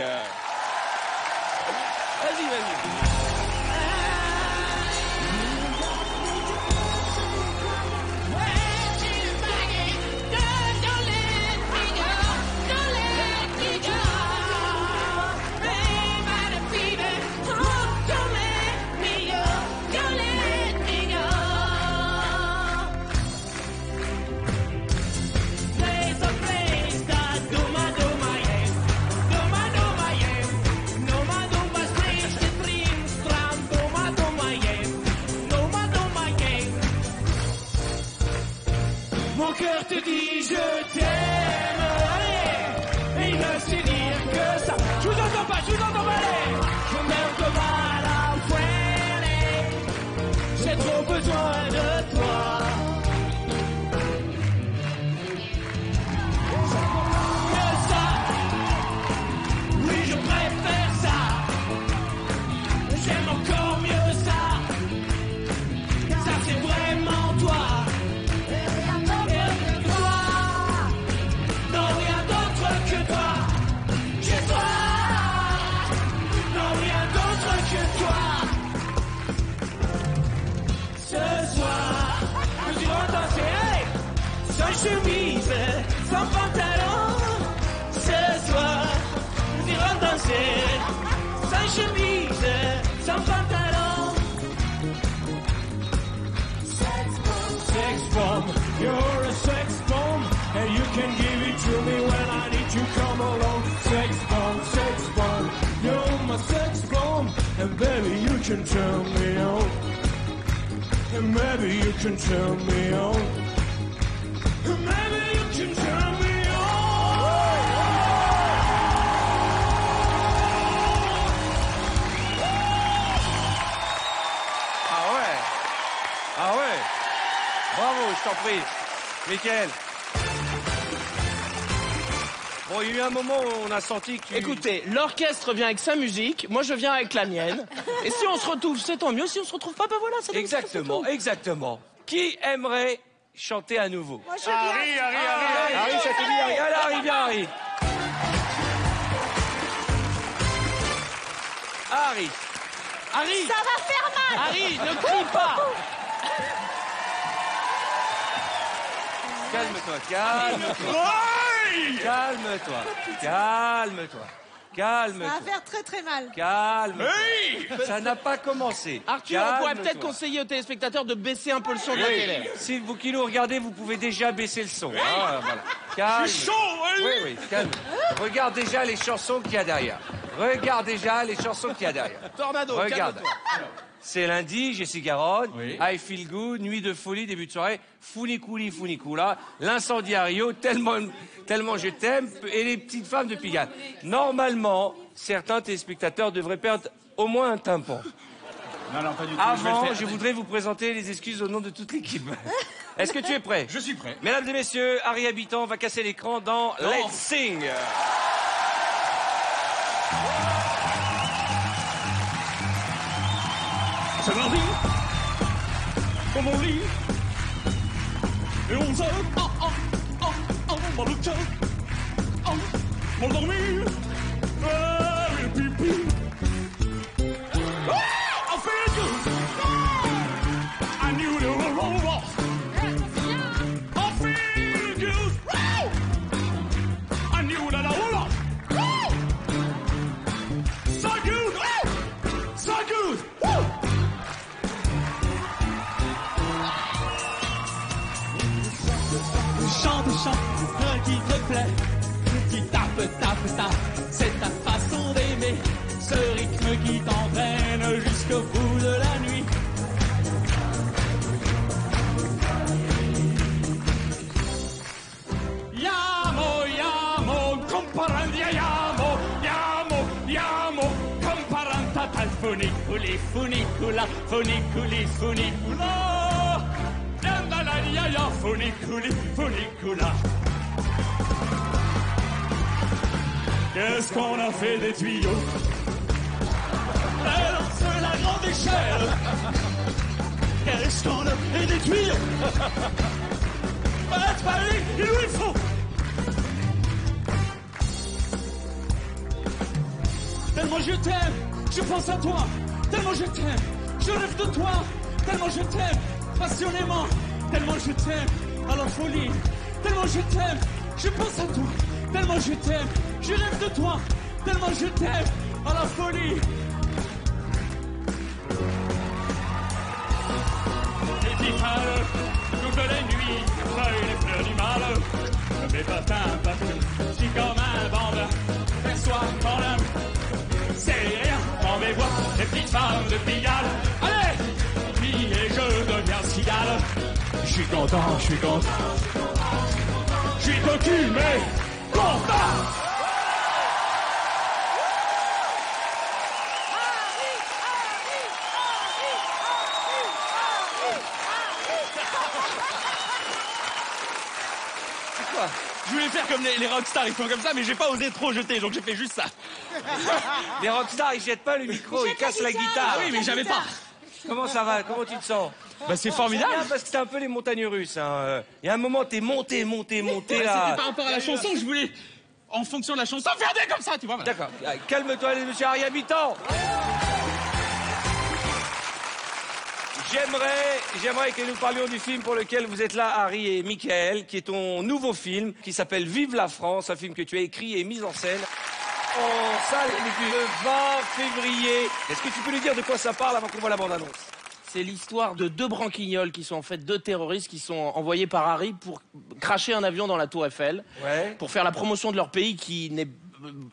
Speaker 10: Vas-y.
Speaker 7: Mon cœur te dit je t'aime, allez, et il ne sait dire que ça. Je vous entends pas, allez. Je m'aime comme à la folie, j'ai trop besoin de toi. Que ça, oui je préfère ça. J'aime encore mieux ça. Ça c'est vraiment toi. Sans chemise, sans pantalon. Ce soir, nous irons danser. Sans chemise, sans pantalon. Sex bomb, you're a sex bomb, and you can give it to me when I need you come along. Sex bomb, you're my sex bomb, and baby you can turn me on, and maybe you can turn me on.
Speaker 6: Maybe you can turn me on.
Speaker 2: Ah ouais. Ah ouais. Bravo, je t'en prie. Mickaël. Bon, il y a eu un moment où on a senti que tu...
Speaker 10: Écoutez, l'orchestre vient avec sa musique, moi je viens avec la mienne. Et si on se retrouve, c'est tant mieux. Si on se retrouve pas, ben voilà, c'est
Speaker 2: Exactement, exactement. Qui aimerait chanter à nouveau?
Speaker 8: Moi, je veux bien.
Speaker 2: Harry, ça te dit Harry. Allez, Harry, viens, Harry. Harry.
Speaker 10: Harry,
Speaker 8: Ça va faire mal.
Speaker 10: Harry, ne crie pas.
Speaker 2: Calme-toi, calme-toi. Calme-toi, calme-toi,
Speaker 8: Ça
Speaker 2: calme-toi,
Speaker 8: va faire très très mal.
Speaker 2: calme-toi. Ça n'a pas commencé.
Speaker 10: Arthur, on pourrait
Speaker 2: Calme-toi.
Speaker 10: peut-être conseiller aux téléspectateurs de baisser un peu le son de la télé.
Speaker 2: Si vous qui nous regardez, vous pouvez déjà baisser le son. Ah, voilà. Calme. Oui, oui, calme. Regarde déjà les chansons qu'il y a derrière. Regarde déjà les chansons qu'il y a derrière.
Speaker 10: Tornado,
Speaker 2: Regarde.
Speaker 10: calme-toi.
Speaker 2: C'est lundi, Jessie Garonne, I Feel Good, Nuit de folie, début de soirée, Funikouli, Funikula, l'incendiario, tellement je t'aime, et les petites femmes de Pigalle. Normalement, certains téléspectateurs devraient perdre au moins un tympan.
Speaker 3: Non, non, pas du tout.
Speaker 2: Avant, je voudrais vous présenter les excuses au nom de toute l'équipe. Est-ce que tu es prêt?
Speaker 3: Je suis prêt.
Speaker 2: Mesdames et messieurs, Harry Habitant va casser l'écran dans Let's Sing.
Speaker 6: C'est lundi, dans mon lit, et 11 heures, dans le cœur, m'endormir, faire pipi. I feel good, I knew they were wrong. I feel good, I knew that I was lost. So good, so good. Chante, qui te plaît, qui tape, c'est ta façon d'aimer, ce rythme qui t'entraîne jusqu'au bout de la nuit. Yamo, comparandia, yamo, comparanta tal funiculi, funicula, ya, funicula. Qu'est-ce qu'on a fait des tuyaux? Elle lance la grande échelle. Qu'est-ce qu'on a fait des tuyaux? Allez, il lui faut. Tellement je t'aime, je pense à toi. Tellement je t'aime, je rêve de toi. Tellement je t'aime, passionnément. Tellement je t'aime, à la folie. Tellement je t'aime, je pense à toi. Tellement je t'aime, je rêve de toi. Tellement je t'aime, à la folie. Les petites malheurs, toutes les nuits, feuilles les fleurs du mal. Mes patins partout, si comme un bambin. Perçois mon âme, c'est rien dans mes voix. Les petites femmes de Pigalle, allez, puis et je deviens cigale. Je suis content, je suis cocu, mais content. Je voulais faire comme les rockstars, ils font comme ça, mais j'ai pas osé trop jeter, donc j'ai fait juste ça.
Speaker 2: Les rockstars, ils jettent pas le micro, ils cassent la guitare.
Speaker 10: Ah oui, mais j'avais pas.
Speaker 2: Comment ça va? Comment tu te sens?
Speaker 10: Bah c'est formidable.
Speaker 2: Bien, parce que c'est un peu les montagnes russes. Hein. Il y a un moment, t'es monté là.
Speaker 10: C'était par rapport à la chanson que je voulais, en fonction de la chanson, faire des comme ça, tu vois. Voilà.
Speaker 2: D'accord. Calme-toi, monsieur Harry Habitant. J'aimerais que nous parlions du film pour lequel vous êtes là, Harry et Mickaël, qui est ton nouveau film, qui s'appelle Vive la France, un film que tu as écrit et mis en scène en salle depuis le 20 février. Est-ce que tu peux nous dire de quoi ça parle avant qu'on voit la bande-annonce?
Speaker 10: C'est l'histoire de deux branquignoles qui sont en fait deux terroristes qui sont envoyés par Harry pour cracher un avion dans la Tour Eiffel, pour faire la promotion de leur pays qui n'est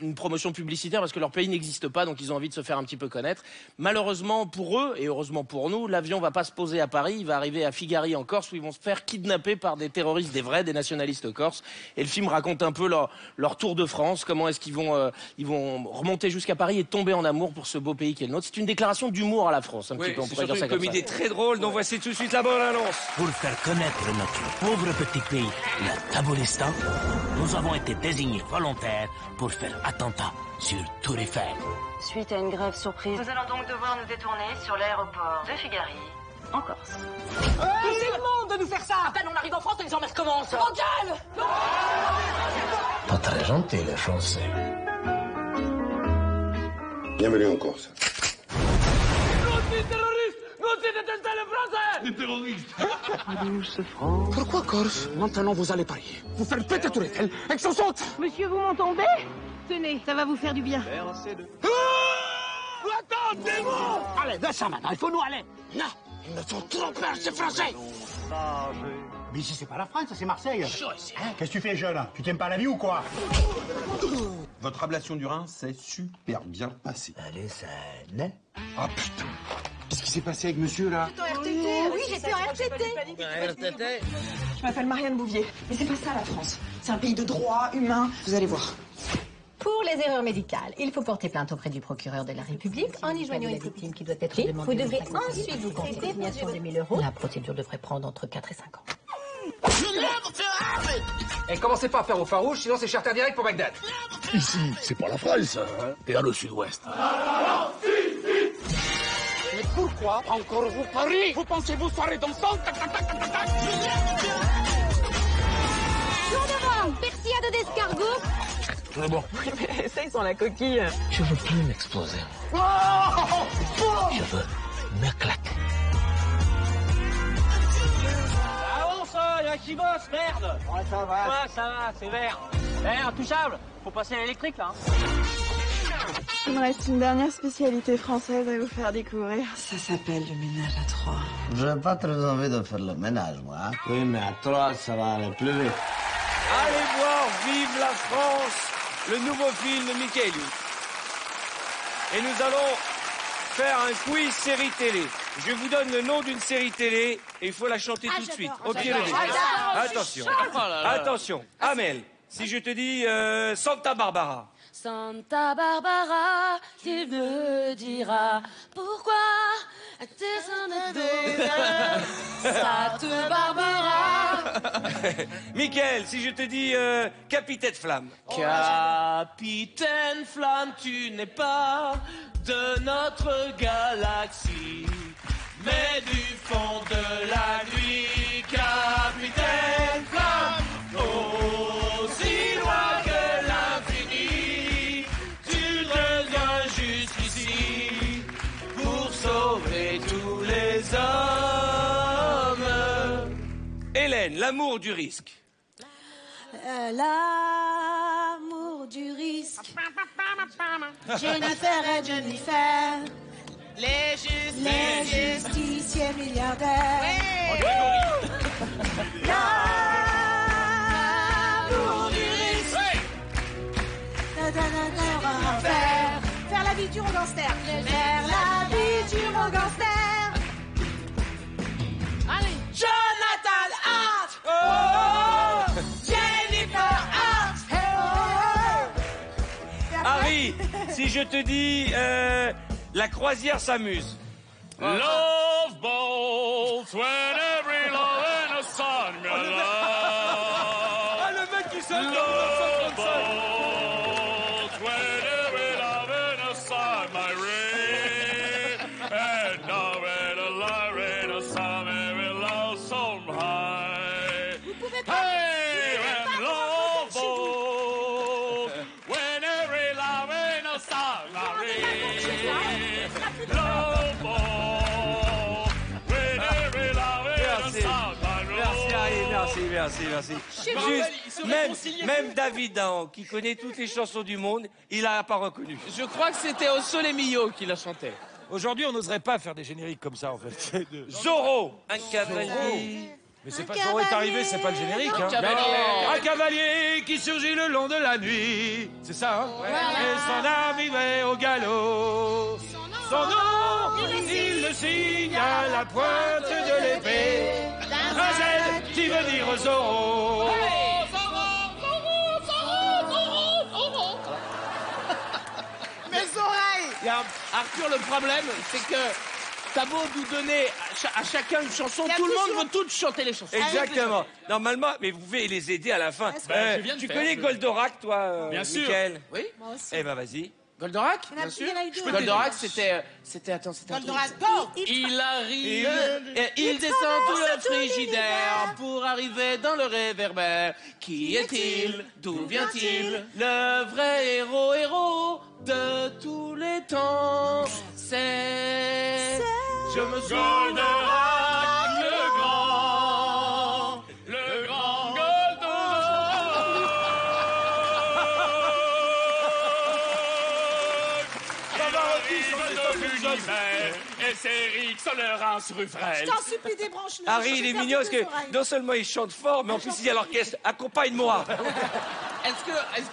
Speaker 10: une promotion publicitaire parce que leur pays n'existe pas, donc ils ont envie de se faire un petit peu connaître. Malheureusement pour eux, et heureusement pour nous, l'avion va pas se poser à Paris, il va arriver à Figari en Corse où ils vont se faire kidnapper par des terroristes, des vrais, des nationalistes corses. Et le film raconte un peu leur tour de France, comment est-ce qu'ils vont remonter jusqu'à Paris et tomber en amour pour ce beau pays qui est le nôtre. C'est une déclaration d'humour à la France, un petit peu, on pourrait dire ça comme ça.
Speaker 2: C'est une comédie très drôle, donc voici tout de suite la bonne annonce.
Speaker 12: Pour faire connaître notre pauvre petit pays, le Tabolistan, nous avons été désignés volontaires pour faire attentat sur Tour Eiffel.
Speaker 13: Suite à une grève surprise, nous allons donc devoir nous détourner sur l'aéroport de Figari, en Corse.
Speaker 11: C'est le monde de nous faire ça.
Speaker 13: À peine on arrive en France et les emmerdes commencent.
Speaker 11: Regarde.
Speaker 12: Pas très gentil, les Français.
Speaker 1: Bienvenue en Corse.
Speaker 11: Des terroristes.
Speaker 12: Pourquoi Corse?
Speaker 11: Maintenant, vous allez parier. Vous faire péter Tour Eiffel avec son saute.
Speaker 8: Monsieur, vous m'entendez? Tenez, ça va vous faire du bien.
Speaker 11: Attendez-moi. Allez, de ça maintenant, il faut nous aller. Non, ils me font trop peur, ces Français.
Speaker 14: Mais ici, c'est pas la France, c'est Marseille. Qu'est-ce que tu fais, jeune? Tu t'aimes pas la vie ou quoi?
Speaker 15: Votre ablation du rein s'est super bien passée.
Speaker 12: Allez, ça naît.
Speaker 15: Ah putain. Qu'est-ce qui s'est passé avec monsieur, là?
Speaker 8: Oui, j'étais en RTT.
Speaker 16: Je m'appelle Marianne Bouvier. Mais c'est pas ça, la France. C'est un pays de droit humain. Vous allez voir.
Speaker 17: Pour les erreurs médicales, il faut porter plainte auprès du procureur de la République en y joignant une victime qui doit être demandée. Vous devrez ensuite vous confier une assignation de 1 000 €. La procédure devrait prendre entre 4 et 5 ans.
Speaker 18: Et commencez pas à faire au farouche, sinon c'est charter direct pour Bagdad.
Speaker 19: Ici, c'est pas la France, hein. Et dans le sud-ouest.
Speaker 11: Mais pourquoi encore vous parlez? Vous pensez vous soirez dans le sang?
Speaker 8: Jour de vent, persillade d'escargot.
Speaker 19: C'est bon.
Speaker 16: Mais ça, ils sont la coquille.
Speaker 12: Je veux plus m'exploser. Je veux m'éclater.
Speaker 10: Avance, il y a un qui bosse, merde.
Speaker 14: Ouais, ça va.
Speaker 10: Ouais, ça va, c'est vert. Intouchable, faut passer à l'électrique, là.
Speaker 16: Il me reste une dernière spécialité française à vous faire découvrir. Ça s'appelle le ménage à 3.
Speaker 20: J'ai pas très envie de faire le ménage, moi. Oui, mais à 3, ça va aller plus vite.
Speaker 2: Allez voir Vive la France, le nouveau film de Michael. Et nous allons faire un quiz série télé. Je vous donne le nom d'une série télé et il faut la chanter tout de suite, au pied levé. Attention, attention. Amel, si je te dis Santa Barbara.
Speaker 4: Santa Barbara, tu me diras pourquoi t'es Santa Barbara.
Speaker 2: Michael, si je te dis Capitaine Flamme.
Speaker 10: Capitaine Flamme, tu n'es pas de notre galaxie, mais du fond de la nuit. Capitaine Flamme, aussi loin que l'infini, tu reviens jusqu'ici pour sauver tous les hommes.
Speaker 2: Hélène, l'amour du risque.
Speaker 8: L'amour du risque. Jennifer et Jennifer.
Speaker 11: Les
Speaker 8: justiciers milliardaires. L'amour du risque. Faire la vie du gangster. Faire la vie du gangster.
Speaker 11: Allez.
Speaker 8: Jonathan Hart. Jennifer Hart.
Speaker 2: Harry, si je te dis la croisière s'amuse.
Speaker 3: Love boats when every love and a sun.
Speaker 2: Ah, le mec qui sonne
Speaker 3: Love boats when every love and a sun, my ring. And now when a love and a sun, every love so high. Hey, when love boats when every love and a sun, my ring. Love boats when every love and a sun, my ring.
Speaker 2: Merci Harry, merci. Juste, même David Dahan, qui connaît toutes les chansons du monde, il l'a pas reconnu.
Speaker 10: Je crois que c'était Au Sole Mio qui la chantait.
Speaker 9: Aujourd'hui, on n'oserait pas faire des génériques comme ça, en fait.
Speaker 2: Zorro, un cavalier
Speaker 9: Mais c'est pas le jour où est arrivé, c'est pas le générique. Hein. Un cavalier qui surgit le long de la nuit. C'est ça, hein? Et son arrivée au galop. Son nom, il le signe à la pointe de l'épée. Un Z qui veut dire Zorro.
Speaker 8: Mes oreilles.
Speaker 10: Arthur, le problème, c'est que t'as beau nous donner à chacun une chanson, tout le monde veut toutes chanter les chansons.
Speaker 2: Exactement. Normalement, mais vous pouvez les aider à la fin. Tu connais Goldorak, toi,
Speaker 10: Bien sûr.
Speaker 2: Mickaël?
Speaker 10: Oui.
Speaker 8: Moi aussi.
Speaker 2: Eh ben, vas-y.
Speaker 10: Goldorak, bien sûr. Goldorak, c'était
Speaker 8: Goldorak, go.
Speaker 10: Il arrive, et il descend tout le frigidaire pour arriver dans le réverbère. Qui est-il? D'où vient-il? Le vrai héros de tous les temps. C'est... Je me souviens...
Speaker 3: Goldorak, le grand et c'est Eric Solerance Ruffrel.
Speaker 8: Je t'en supplie, débranche-le.
Speaker 2: Harry, il est mignon parce que non seulement il chante fort, mais en plus il dit à l'orchestre, accompagne-moi.
Speaker 10: Est-ce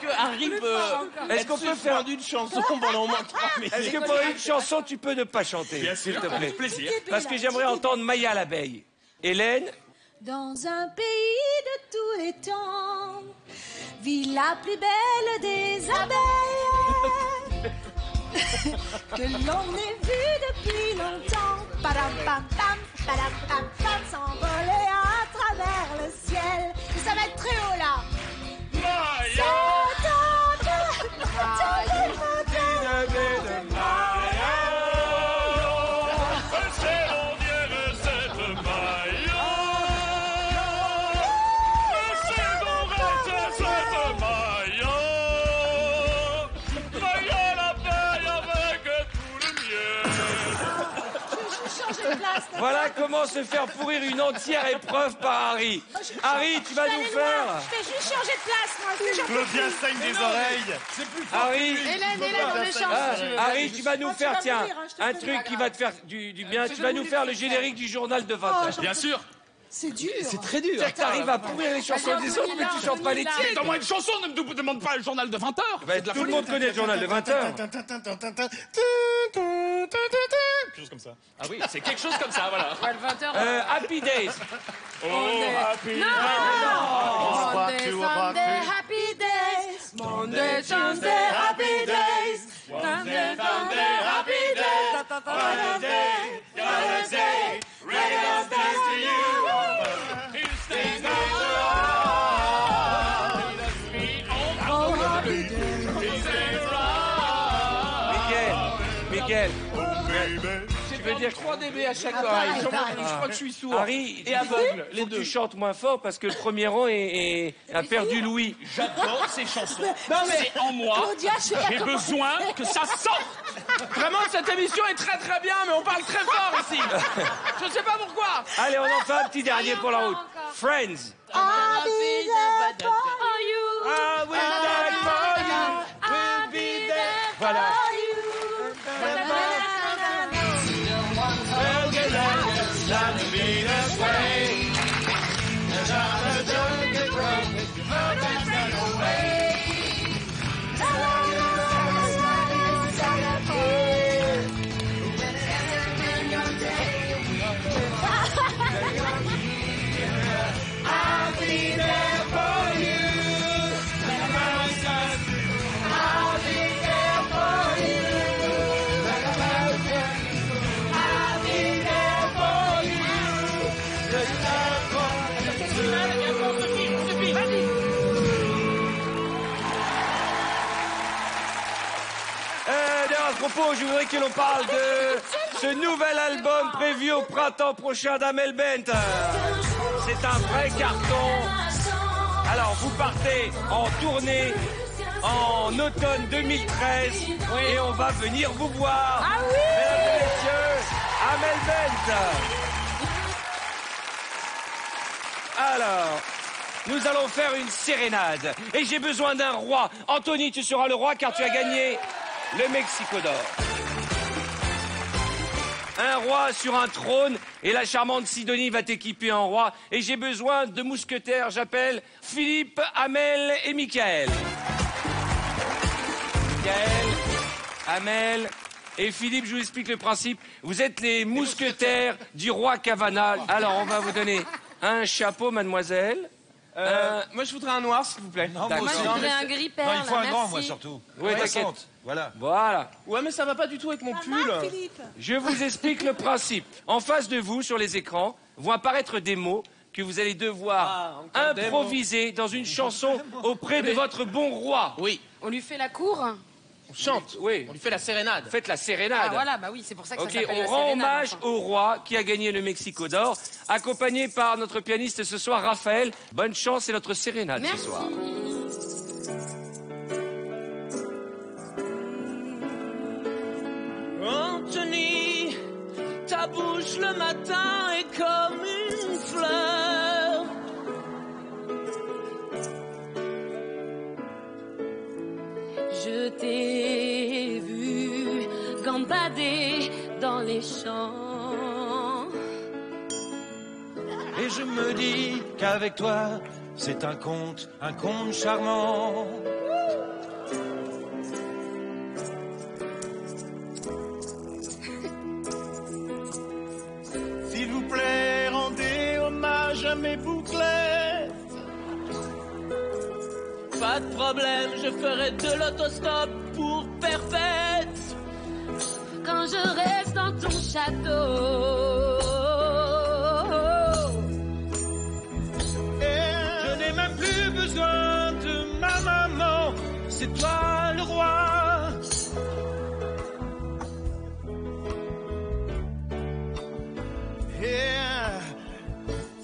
Speaker 10: que Harry peut...
Speaker 2: Est-ce qu'on peut faire
Speaker 10: d'une chanson pendant au moins 3 minutes?
Speaker 2: Est-ce que pour une chanson, tu peux ne pas chanter?
Speaker 3: Bien sûr,
Speaker 2: s'il te plaît.
Speaker 3: avec plaisir.
Speaker 2: Parce que j'aimerais entendre Maya l'abeille. Hélène?
Speaker 8: Dans un pays de tous les temps, vit la plus belle des abeilles que l'on ait vue depuis longtemps. Padam pam pam, s'envoler à travers le ciel. Et ça va être très haut là.
Speaker 3: Maya!
Speaker 2: Voilà comment se faire pourrir une entière épreuve par Harry. Harry, tu vas nous faire...
Speaker 8: Je vais juste changer de place, moi.
Speaker 6: Claudia saigne des oreilles.
Speaker 2: Harry,
Speaker 8: Hélène, on est chanceux.
Speaker 2: Harry, tu vas nous faire,
Speaker 8: vas
Speaker 2: tiens,
Speaker 8: mourir, hein, je te
Speaker 2: un
Speaker 8: fais
Speaker 2: truc
Speaker 8: mal.
Speaker 2: qui va te faire du bien. Tu vas nous faire le générique du journal de 20h.
Speaker 3: Bien sûr.
Speaker 8: C'est dur.
Speaker 10: C'est très dur.
Speaker 2: C'est-à-dire que t'arrives à pourrir les chansons des autres, mais tu chantes pas les tiennes.
Speaker 3: Dans moi une chanson, ne me demande pas le journal de 20h.
Speaker 2: Tout le monde connaît le journal de 20h.
Speaker 6: Quelque chose comme ça.
Speaker 3: Ah oui, c'est quelque chose comme ça, voilà.
Speaker 10: Ouais, le 20h.
Speaker 2: Happy Days.
Speaker 3: Oh, happy
Speaker 8: Monday, Sunday, happy days. Monday, Sunday, happy days. Monday, Sunday, happy days.
Speaker 3: Gonna say, radio's dance to you. He stays
Speaker 2: Mickaël,
Speaker 10: Tu veux dire 3 dB à chaque oreille. Je crois que je suis sourd.
Speaker 2: Harry,
Speaker 10: et aveugle, les
Speaker 2: faut que
Speaker 10: deux.
Speaker 2: tu chantes moins fort parce que le premier rang a perdu Louis.
Speaker 3: J'adore ces chansons.
Speaker 10: Non, mais
Speaker 3: C'est en moi.
Speaker 8: Claudia, je sais pas
Speaker 3: J'ai
Speaker 8: comment
Speaker 3: besoin que ça sorte.
Speaker 10: vraiment, cette émission est très très bien, mais on parle très fort ici. Je sais pas pourquoi.
Speaker 2: Allez, on en fait un petit dernier pour la route. Friends.
Speaker 8: I'll be there for you.
Speaker 2: I will die for you.
Speaker 8: I'll be there
Speaker 2: Voilà.
Speaker 8: for you.
Speaker 2: À propos, je voudrais que l'on parle de ce nouvel album prévu au printemps prochain d'Amel Bent. C'est un vrai carton. Alors, vous partez en tournée en automne 2013 et on va venir vous voir.
Speaker 8: Ah oui!
Speaker 2: Mesdames et messieurs, Amel Bent. Alors, nous allons faire une sérénade et j'ai besoin d'un roi. Anthony, tu seras le roi car tu as gagné le Mexico d'or. un roi sur un trône et la charmante Sidonie va t'équiper en roi. Et j'ai besoin de mousquetaires. J'appelle Philippe, Amel et Michael. Michael, Amel et Philippe, je vous explique le principe. Vous êtes les mousquetaires du roi Cavana. Alors, on va vous donner un chapeau, mademoiselle.
Speaker 10: Moi, je voudrais un noir, s'il vous plaît.
Speaker 4: Moi, je voudrais un gris perle.
Speaker 9: Non, il faut un grand,
Speaker 4: merci.
Speaker 9: moi, surtout.
Speaker 2: Oui, t'inquiète.
Speaker 9: Voilà.
Speaker 2: Voilà.
Speaker 10: Ouais, mais ça va pas du tout avec mon pull.
Speaker 2: Je vous explique le principe. En face de vous, sur les écrans, vont apparaître des mots que vous allez devoir improviser dans une chanson auprès de votre bon roi.
Speaker 10: Oui.
Speaker 4: On lui fait la cour.
Speaker 10: On chante,
Speaker 2: oui.
Speaker 10: On lui fait la sérénade.
Speaker 2: Faites la sérénade.
Speaker 4: Ah voilà, bah oui, c'est pour ça que
Speaker 2: Ok,
Speaker 4: ça s'appelle la
Speaker 2: on rend
Speaker 4: sérénade,
Speaker 2: hommage
Speaker 4: enfin.
Speaker 2: au roi qui a gagné le Mexico d'or, accompagné par notre pianiste ce soir, Raphaël. Bonne chance et notre sérénade
Speaker 4: Merci.
Speaker 2: ce soir.
Speaker 10: Anthony, ta bouche le matin est comme une fleur.
Speaker 4: Je t'ai vu gambader dans les champs.
Speaker 9: Et je me dis qu'avec toi, c'est un conte charmant.
Speaker 6: S'il vous plaît, rendez hommage à mes bouclettes.
Speaker 10: Pas de problème, je ferai de l'autostop pour perpète.
Speaker 4: Quand je reste dans ton château.
Speaker 9: Je n'ai même plus besoin de ma maman, c'est toi le roi.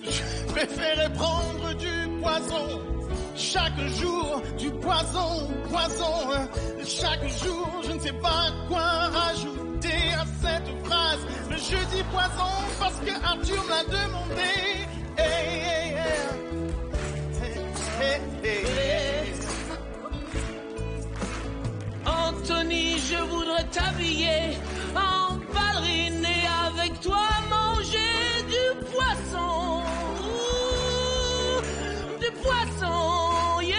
Speaker 6: Je préférais prendre du poison. Chaque jour, du poison. Chaque jour, je ne sais pas quoi rajouter à cette phrase. Mais je dis poison parce que Arthur me l'a demandé. Hey, hey, hey. Hey, hey, hey.
Speaker 10: Anthony, je voudrais t'habiller en ballerine et avec toi manger du poisson. Ouh, du poisson, yeah.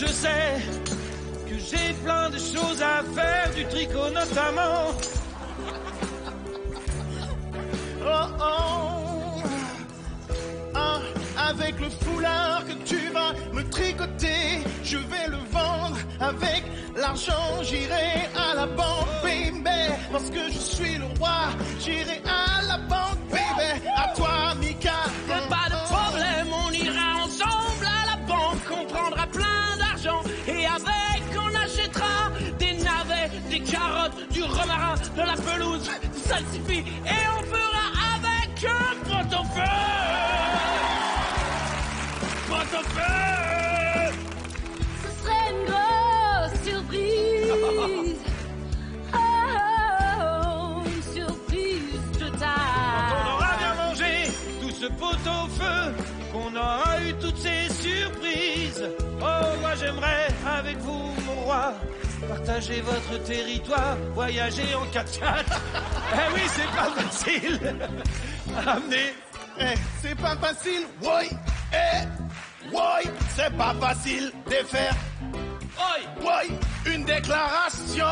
Speaker 9: Je sais que j'ai plein de choses à faire, du tricot notamment.
Speaker 6: Avec le foulard que tu vas me tricoter, je vais le vendre. Avec l'argent, j'irai à la banque, baby. Parce que je suis le roi, j'irai à la banque, baby. À toi, Mika.
Speaker 10: Pas de problème, on ira ensemble à la banque. On prendra plein d'argent et avec on achètera des navets, des carottes, du romarin, de la pelouse, du salsifis et on fera avec un pot-au-feu. Pot-au-feu.
Speaker 4: Ce serait une grosse surprise. Oh, une surprise totale.
Speaker 9: On aura bien mangé tout ce pot-au-feu, qu'on aura eu toutes ces surprises. Oh, moi j'aimerais avec vous, mon roi, partager votre territoire, voyager en 4x4. Eh oui, c'est pas facile. Amenez.
Speaker 6: C'est pas facile, oui. Oui, c'est pas facile de faire. Oui, une déclaration.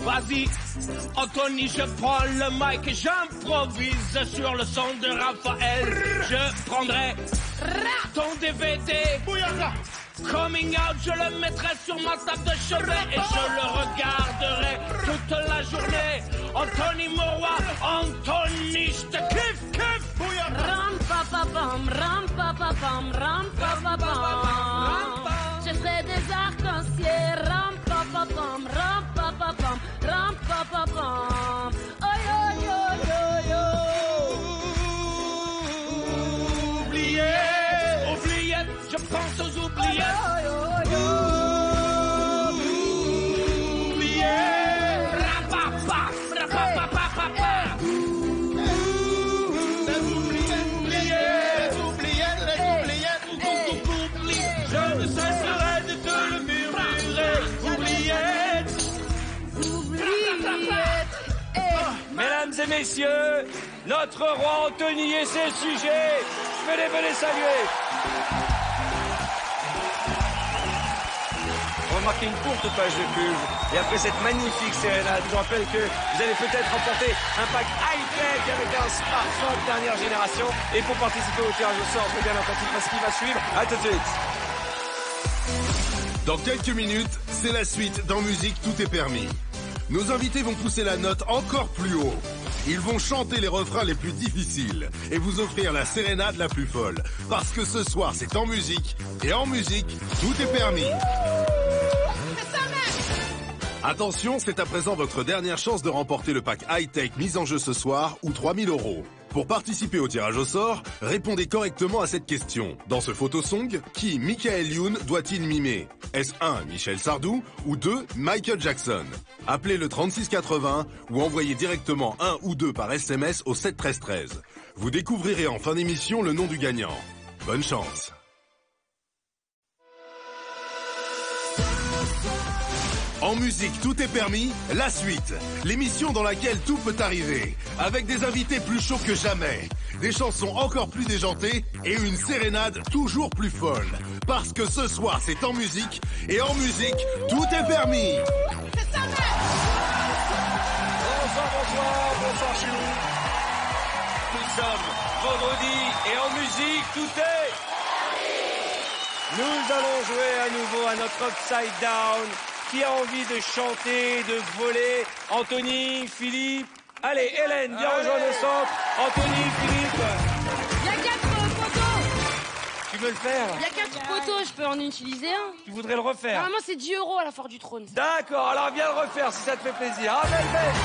Speaker 10: Vas-y, Anthony, je prends le mic et j'improvise sur le son de Raphaël. Je prendrai ton DVD. Coming Out, je le mettrai sur ma table de chevet et je le regarderai toute la journée. Anthony, mon roi, Anthony, je te kiffe.
Speaker 4: Ram pa pa pam, ram pa pa pam, ram pa pa pam. Je ferai des arcs-en-ciel, ram pa pa pam, ram pa pa pam, ram pa pa pam. Oh yo yo yo yo.
Speaker 10: Oubliette, je pense aux oubliettes.
Speaker 2: messieurs, notre roi Anthony et ses sujets. Venez saluer. On va marquer une courte page de pub. Et après cette magnifique sérénade, je vous rappelle que vous allez peut-être remporter un pack high-tech avec un smartphone dernière génération. Et pour participer au tirage au sort, c'est bien attentif à ce qui va suivre. À tout de suite.
Speaker 1: Dans quelques minutes, c'est la suite dans Musique Tout est permis. Nos invités vont pousser la note encore plus haut. Ils vont chanter les refrains les plus difficiles et vous offrir la sérénade la plus folle. Parce que ce soir, c'est en musique. Et en musique, tout est permis. Attention, c'est à présent votre dernière chance de remporter le pack high-tech mis en jeu ce soir ou 3000 €. Pour participer au tirage au sort, répondez correctement à cette question. Dans ce photosong, qui Michael Youn doit-il mimer? Est-ce 1 Michel Sardou ou 2 Michael Jackson? Appelez le 3680 ou envoyez directement 1 ou 2 par SMS au 7 13 13. Vous découvrirez en fin d'émission le nom du gagnant. Bonne chance. En musique, tout est permis, la suite. L'émission dans laquelle tout peut arriver. Avec des invités plus chauds que jamais. Des chansons encore plus déjantées et une sérénade toujours plus folle. Parce que ce soir, c'est en musique. Et en musique, tout est permis.
Speaker 2: Bonsoir chez nous. Nous sommes vendredi et en musique, tout est... Nous allons jouer à nouveau à notre Upside Down. Qui a envie de chanter, de voler? Anthony, Philippe. Allez, Hélène, viens rejoindre le centre. Anthony, Philippe.
Speaker 4: Il y a 4 poteaux.
Speaker 2: Tu veux le faire?
Speaker 4: Il y a 4 poteaux, je peux en utiliser un.
Speaker 2: Tu voudrais le refaire?
Speaker 4: Normalement, c'est 10 € à la Foire du Trône.
Speaker 2: D'accord, alors viens le refaire si ça te fait plaisir. Amel Bent.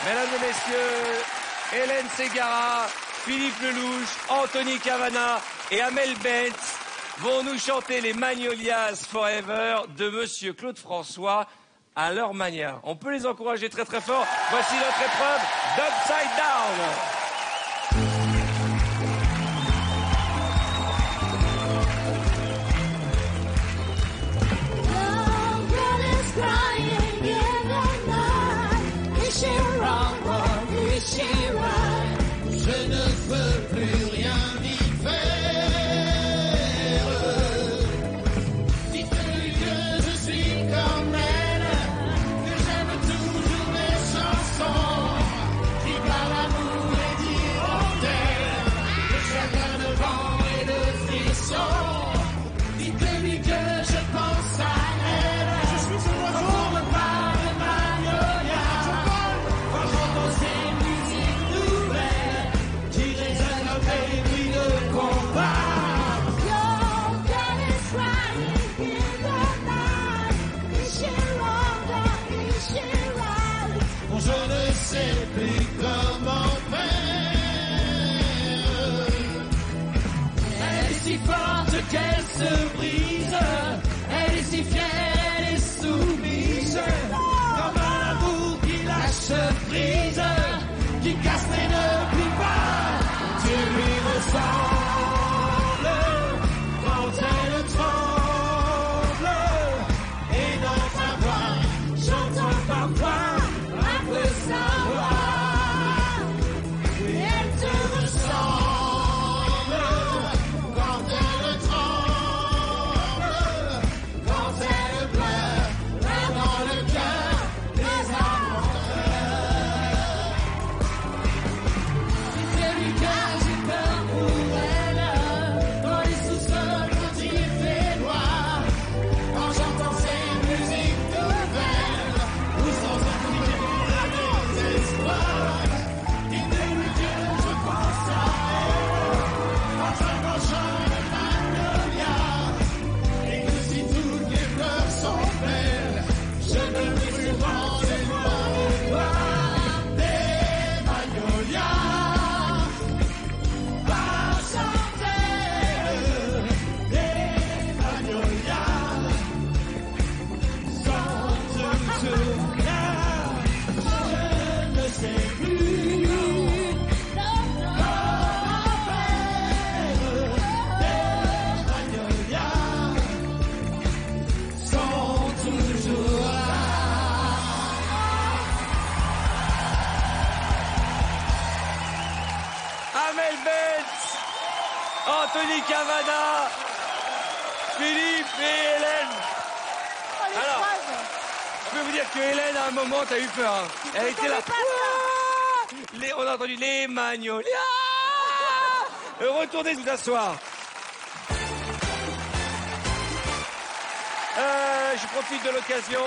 Speaker 2: Mesdames et messieurs, Hélène Ségara, Philippe Lelouch, Anthony Cavana et Amel Bent vont nous chanter les Magnolias Forever de Monsieur Claude François à leur manière. On peut les encourager très très fort. Voici notre épreuve d'Upside Down.
Speaker 7: Je ne peux plus rien y faire. Dites-lui que je suis comme elle, que j'aime toujours les chansons qui parlent d'amour et d'hirondelle, de chagrin de vent et de frisson. Dites-lui que je pense à elle. Je suis un oiseau. Pour me parler de Magnolia. Quand j'entends ces musiques nouvelles qui résonnent nos baby de combat. Your girl is crying in the night. Is she wrong or is she right? Bon, je ne sais plus comment faire. Elle est si forte qu'elle se brise. Elle est si fière, elle est soumise. Comme un amour qui lâche prise, qui casse mais ne plie pas. Tu lui ressembles quand elle tremble. Et dans ta voix, j'entends parfois un peu sa voix. Et elle te ressemble quand elle tremble.
Speaker 2: Mais Hélène... Alors, je peux vous dire que Hélène, à un moment, t'as eu peur. Hein. Elle était là. On a entendu les magnolias. Retournez vous asseoir. Je profite de l'occasion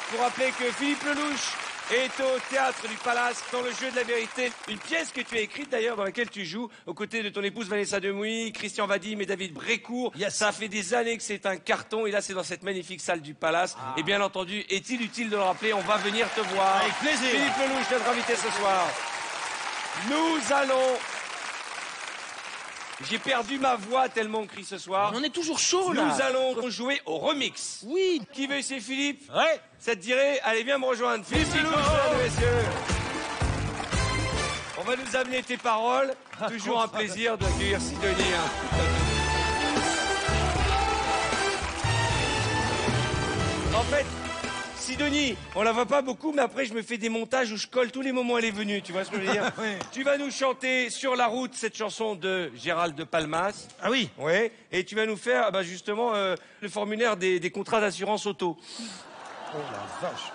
Speaker 2: pour rappeler que Philippe Lelouch est au Théâtre du Palace dans le jeu de la vérité. Une pièce que tu as écrite d'ailleurs dans laquelle tu joues aux côtés de ton épouse Vanessa Demouy, Christian Vadim et David Brécourt. Yes. Ça fait des années que c'est un carton et là c'est dans cette magnifique salle du Palace. Et bien entendu, est-il utile de le rappeler, on va venir te voir.
Speaker 9: Avec plaisir.
Speaker 2: Philippe Lelouch, notre invité ce soir. Nous allons... J'ai perdu ma voix tellement on crie ce soir.
Speaker 10: On est toujours chaud là.
Speaker 2: Nous allons jouer au remix.
Speaker 10: Oui.
Speaker 2: Qui veut essayer Philippe?
Speaker 9: Ouais.
Speaker 2: Ça te dirait? Allez, viens me rejoindre. Philippe Lelouch, mesdames et messieurs. On va nous amener tes paroles. Toujours un plaisir d'accueillir Sidonie. En fait, Sidonie, on la voit pas beaucoup, mais après je me fais des montages où je colle tous les moments où elle est venue, tu vois ce que je veux dire? Oui. Tu vas nous chanter Sur la route cette chanson de Gérald de Palmas.
Speaker 9: Ah oui?
Speaker 2: Oui, et tu vas nous faire justement le formulaire des contrats d'assurance auto.
Speaker 9: Oh la vache.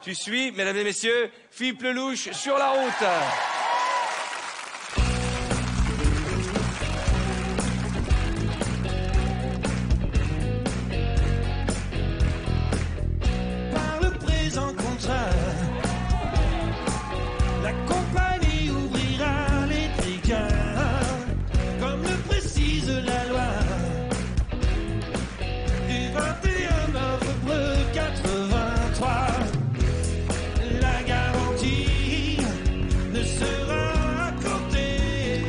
Speaker 2: Tu suis, mesdames et messieurs, Philippe Lelouch, Sur la route.
Speaker 7: La compagnie ouvrira les tricards, comme le précise la loi, du 21 novembre 83. La garantie ne sera accordée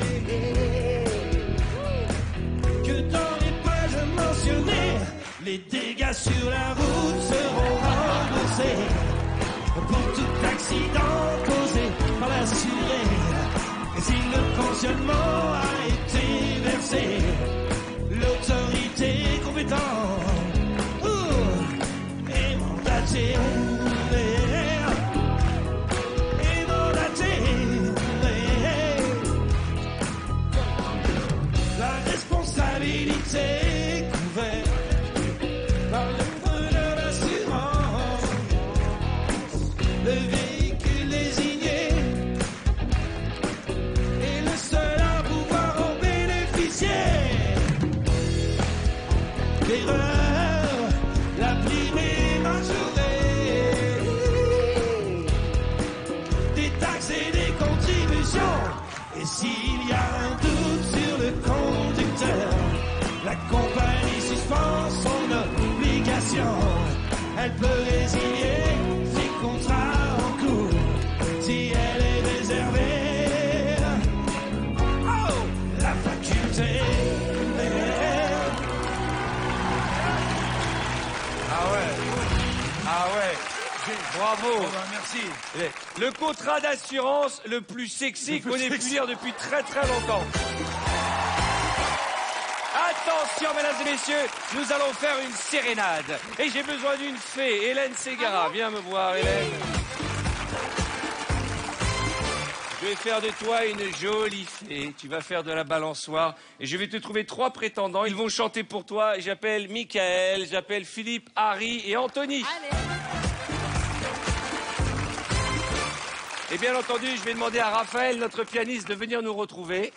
Speaker 7: que dans les pages mentionnées. Les dégâts sur la route seront remboursés pour tout accident causé par l'assuré. Et si le pensionnement a été versé, l'autorité compétente est mandatée. La responsabilité est couverte par le preneur d'assurance. Le véhicule désigné est le seul à pouvoir en bénéficier. L'erreur, la prime est majorée. Des taxes et des contributions. Et s'il y a un doute sur le conducteur, la compagnie suspend son obligation. Elle peut résilier ses contrats en cours si elle est réservée. Oh, la faculté.
Speaker 2: Ah ouais. Ah ouais. Bravo.
Speaker 9: Oh ben, merci.
Speaker 2: Le contrat d'assurance le plus sexy qu'on ait pu lire depuis très très longtemps. Attention, mesdames et messieurs, nous allons faire une sérénade. Et j'ai besoin d'une fée, Hélène Ségara. Viens me voir, Hélène. Je vais faire de toi une jolie fée. Tu vas faire de la balançoire. Et je vais te trouver 3 prétendants. Ils vont chanter pour toi. J'appelle Michael, j'appelle Philippe, Harry et Anthony.
Speaker 8: Allez.
Speaker 2: Et bien entendu, je vais demander à Raphaël, notre pianiste, de venir nous retrouver.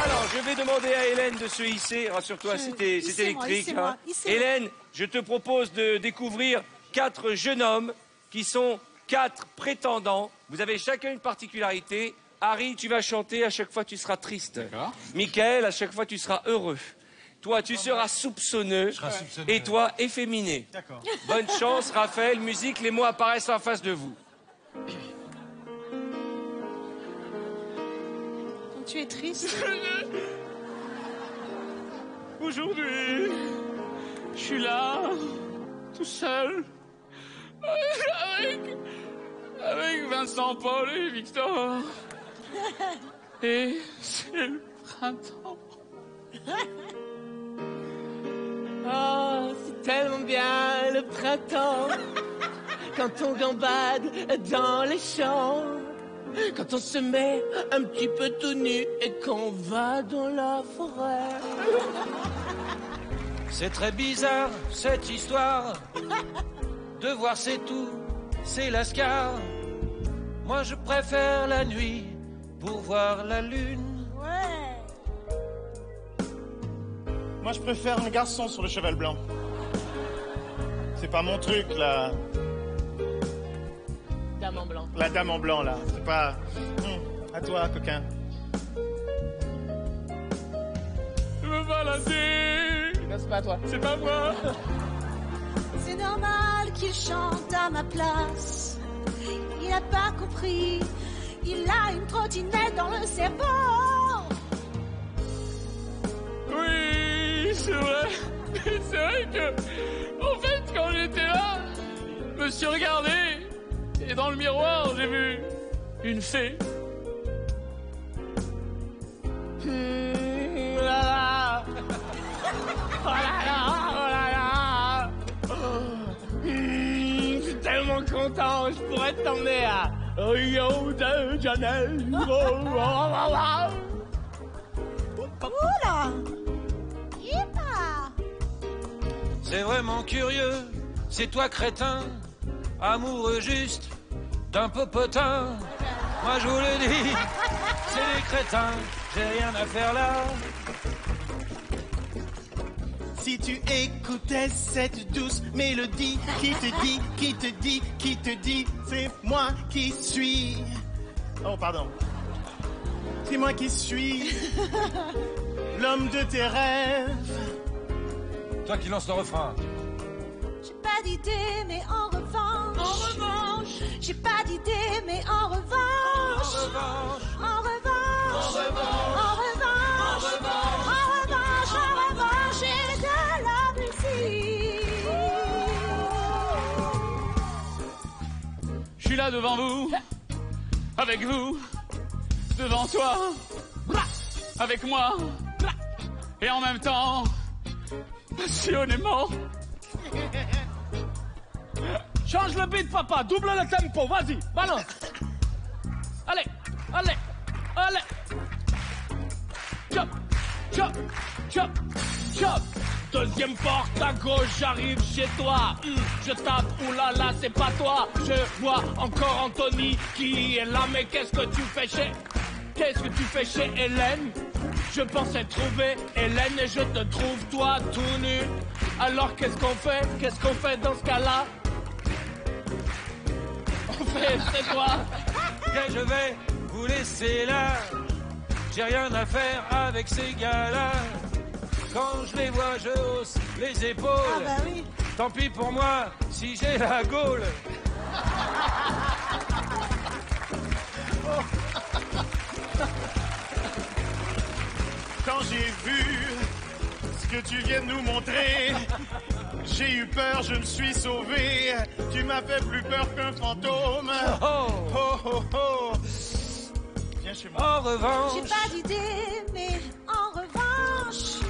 Speaker 2: Alors, je vais demander à Hélène de se hisser. Rassure-toi, c'est électrique. Hein. Hélène, je te propose de découvrir 4 jeunes hommes qui sont 4 prétendants. Vous avez chacun une particularité. Harry, tu vas chanter, à chaque fois tu seras triste. Michael, à chaque fois tu seras heureux. Toi, tu seras soupçonneux. Et toi, efféminé.
Speaker 9: D'accord.
Speaker 2: Bonne chance, Raphaël. Musique, les mots apparaissent en face de vous.
Speaker 8: Quand tu es triste.
Speaker 10: Aujourd'hui, je suis là, tout seul, avec Vincent, Paul et Victor. Et c'est le printemps. Oh, c'est tellement bien le printemps quand on gambade dans les champs quand on se met un petit peu tout nu et qu'on va dans la forêt.
Speaker 9: C'est très bizarre, cette histoire de voir c'est tout, c'est Lascar. Moi, je préfère la nuit pour voir la lune.
Speaker 8: Ouais.
Speaker 6: Moi, je préfère un garçon sur le cheval blanc. C'est pas mon truc, là.
Speaker 10: Dame en blanc.
Speaker 6: La dame en blanc, là. C'est pas... À toi, coquin.
Speaker 3: Je me balader.
Speaker 10: Non, c'est pas toi.
Speaker 3: C'est pas moi.
Speaker 8: C'est normal qu'il chante à ma place. Il n'a pas compris. Il a une trottinette dans le cerveau.
Speaker 3: Oui, c'est vrai. C'est vrai que, en fait, quand j'étais là, je me suis regardé et dans le miroir, j'ai vu une fée.
Speaker 10: Oh là là. Oh là là, oh là là. Je suis tellement content, je pourrais t'emmener à Rio de Janeiro.
Speaker 8: Oula! Yeah!
Speaker 9: C'est vraiment curieux, c'est toi crétin, amoureux juste d'un popotin. Moi je vous le dis, c'est des crétins, j'ai rien à faire là.
Speaker 6: Si tu écoutais cette douce mélodie qui te dit, c'est moi qui suis. Oh, pardon. C'est moi qui suis l'homme de tes rêves.
Speaker 9: Toi qui lances le refrain.
Speaker 8: J'ai pas d'idée, mais en revanche, j'ai pas d'idée, mais en revanche, j'ai de la musique.
Speaker 3: Je suis là devant vous, avec vous, devant toi, avec moi, et en même temps, passionnément.
Speaker 10: Change le beat, papa, double le tempo, vas-y, balance. Allez, allez, allez. Chop, chop, chop, chop. Deuxième porte à gauche, j'arrive chez toi. Je tape, oulala, c'est pas toi. Je vois encore Anthony qui est là, mais qu'est-ce que tu fais chez Hélène? Je pensais trouver Hélène et je te trouve toi tout nu. Alors qu'est-ce qu'on fait dans ce cas-là? On fait, c'est toi.
Speaker 9: Et je vais vous laisser là. J'ai rien à faire avec ces gars-là. Quand je les vois, je hausse les épaules.
Speaker 8: Ah bah oui.
Speaker 9: Tant pis pour moi si j'ai la gaule.
Speaker 6: Quand j'ai vu ce que tu viens de nous montrer, j'ai eu peur, je me suis sauvé. Tu m'as fait plus peur qu'un fantôme. Oh, oh, oh. Viens chez moi.
Speaker 9: En revanche,
Speaker 8: J'ai pas d'idée, mais en revanche,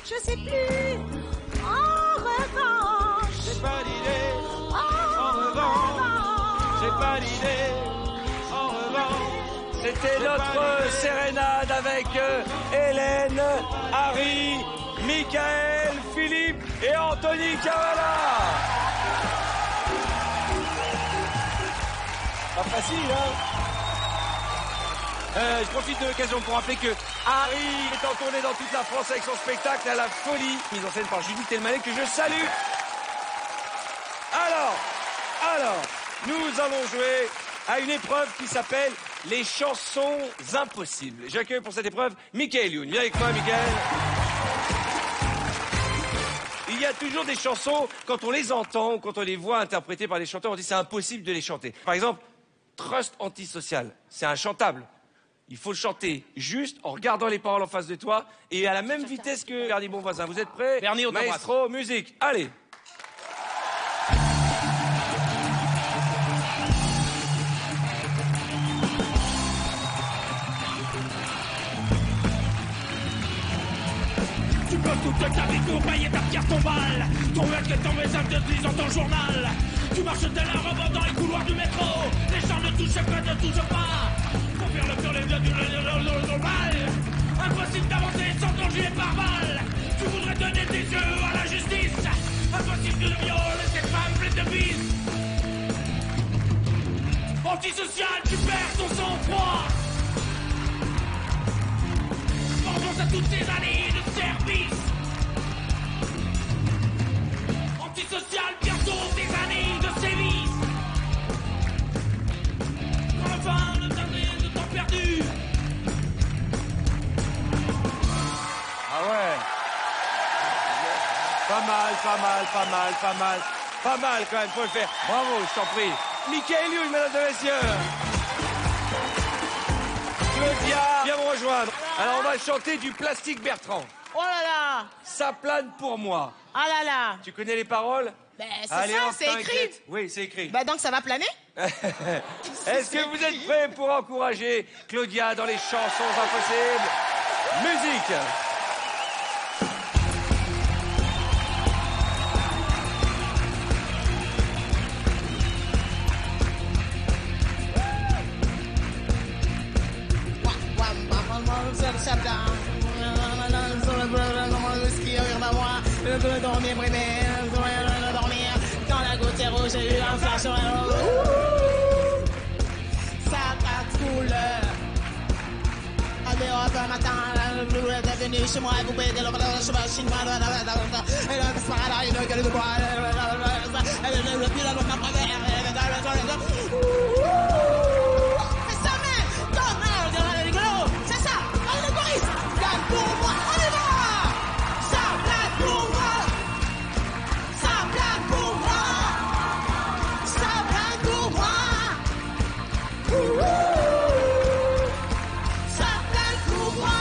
Speaker 8: je sais plus. En revanche,
Speaker 9: j'ai pas d'idée. En revanche, j'ai pas d'idée. En revanche,
Speaker 2: c'était notre sérénade avec Hélène, Harry, Michael, Philippe et Anthony Cavalla. Pas facile, hein? Je profite de l'occasion pour rappeler que Harry est en tournée dans toute la France avec son spectacle à la folie, mise en scène par Judith Elmaleh, que je salue. Alors, nous allons jouer à une épreuve qui s'appelle les chansons impossibles. J'accueille pour cette épreuve Michael Youn. Viens avec moi, Michael. Il y a toujours des chansons, quand on les entend, quand on les voit interprétées par des chanteurs, on dit c'est impossible de les chanter. Par exemple, Trust Antisocial, c'est inchantable. Il faut le chanter juste en regardant les paroles en face de toi et à la même vitesse que Bernie Bonvoisin. Vous êtes prêts?
Speaker 10: Bernie, on t'embrasse.
Speaker 2: Maestro, musique, allez.
Speaker 10: Tu peux toute ta vie pour payer ta pierre tombale. Ton mec est ton message de 10 dans ton journal.
Speaker 12: Tu marches tel un robot dans les couloirs du métro. Les gens ne touchent pas, ne touchent pas. Pour faire le pur les vieux du mal. Impossible d'avancer sans danger par balle. Tu voudrais donner tes yeux à la justice. Impossible de violer cette femme pleine de vices. Antisocial, tu perds ton sang-froid. Vengeance à toutes ces années de service. Antisocial, bientôt des années de sévices. Quand la fin de temps perdu.
Speaker 9: Ah ouais. Pas mal quand même, faut le faire. Bravo, je t'en prie. Michael Youn, mesdames et messieurs. Claudia, viens me rejoindre. Alors on va chanter du Plastique Bertrand.
Speaker 8: Oh là là.
Speaker 9: Ça plane pour moi.
Speaker 8: Ah là là.
Speaker 9: Tu connais les paroles?
Speaker 8: Ben, c'est
Speaker 9: Allez,
Speaker 8: ça,
Speaker 9: hop,
Speaker 8: c'est écrit.
Speaker 9: t'inquiète. Oui, c'est écrit.
Speaker 8: Bah donc ça va planer.
Speaker 9: Est-ce que vous êtes prêts pour encourager Claudia dans les chansons impossibles? Musique.
Speaker 8: Dormir, dans la gouttière rouge, j'ai eu un flash. Ça passe couleur. Un matin, le bleu est venu chez moi, coupé de l'homme, je me chinois, et là, c'est pas là, il a gueule de bois, elle est le pile à l'homme après, c'est ça, mec, comme un rigolo, c'est ça, allez, le choriste, gagne pour moi, on y va! Ça plane pour moi! Ça plane pour moi! Ça plane pour moi! Ça plane pour moi!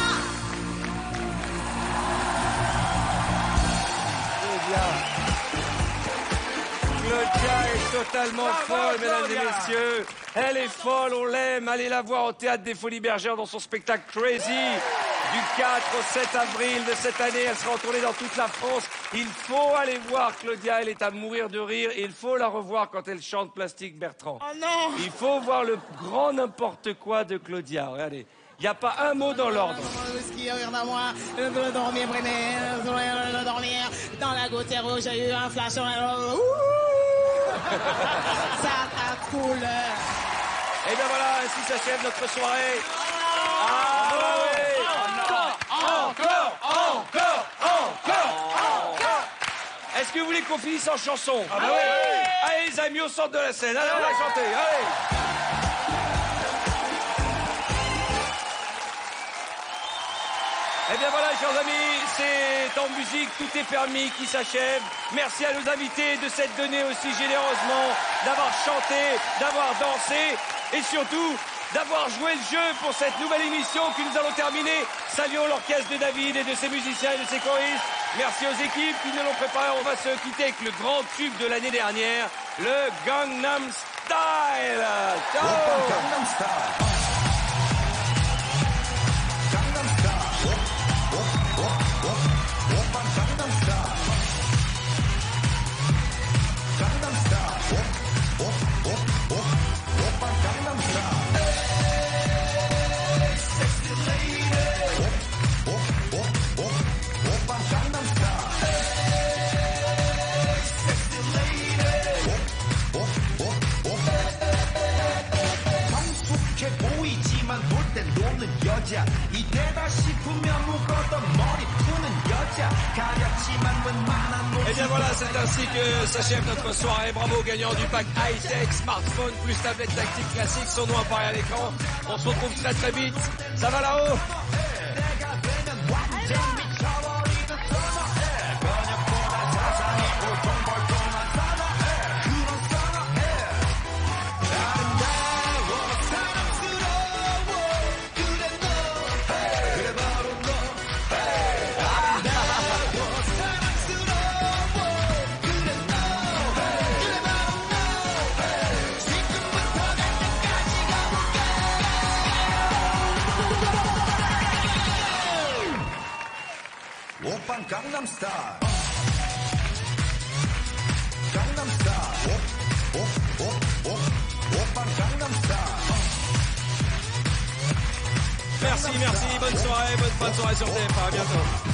Speaker 9: Claudia est totalement folle, mesdames et messieurs. Elle est folle, on l'aime. Allez la voir au Théâtre des Folies Bergères dans son spectacle Crazy. Du 4 au 7 avril de cette année, elle sera en tournée dans toute la France. Il faut aller voir Claudia, elle est à mourir de rire. Et il faut la revoir quand elle chante Plastique Bertrand.
Speaker 8: Oh non!
Speaker 9: Il faut voir le grand n'importe quoi de Claudia. Regardez, il n'y a pas un mot dans l'ordre.
Speaker 8: Je veux dormir, dormir. Dans la gouttière rouge, j'ai eu un flash. Ça ta couleur.
Speaker 9: Et bien voilà, ainsi s'achève notre soirée. Ah oui! Encore! Est-ce que vous voulez qu'on finisse en chanson? Ah bah oui! Allez les amis, au centre de la scène, allez on va chanter, allez! Eh bien voilà, chers amis, c'est en musique, tout est permis qui s'achève. Merci à nos invités de s'être donnés aussi généreusement, d'avoir chanté, d'avoir dansé et surtout d'avoir joué le jeu pour cette nouvelle émission que nous allons terminer. Saluons l'orchestre de David et de ses musiciens et de ses choristes. Merci aux équipes qui nous l'ont préparé. On va se quitter avec le grand tube de l'année dernière, le Gangnam Style. Ciao. Gangnam Style. Et bien voilà, c'est ainsi que s'achève notre soirée. Bravo aux gagnants du pack high-tech, smartphone plus tablette tactique classique. Son nom apparaît à l'écran. On se retrouve très très vite. Ça va là-haut? Gangnam Style. Gangnam Style.
Speaker 2: merci, bonne soirée, bonne fin de soirée sur TF1, à bientôt.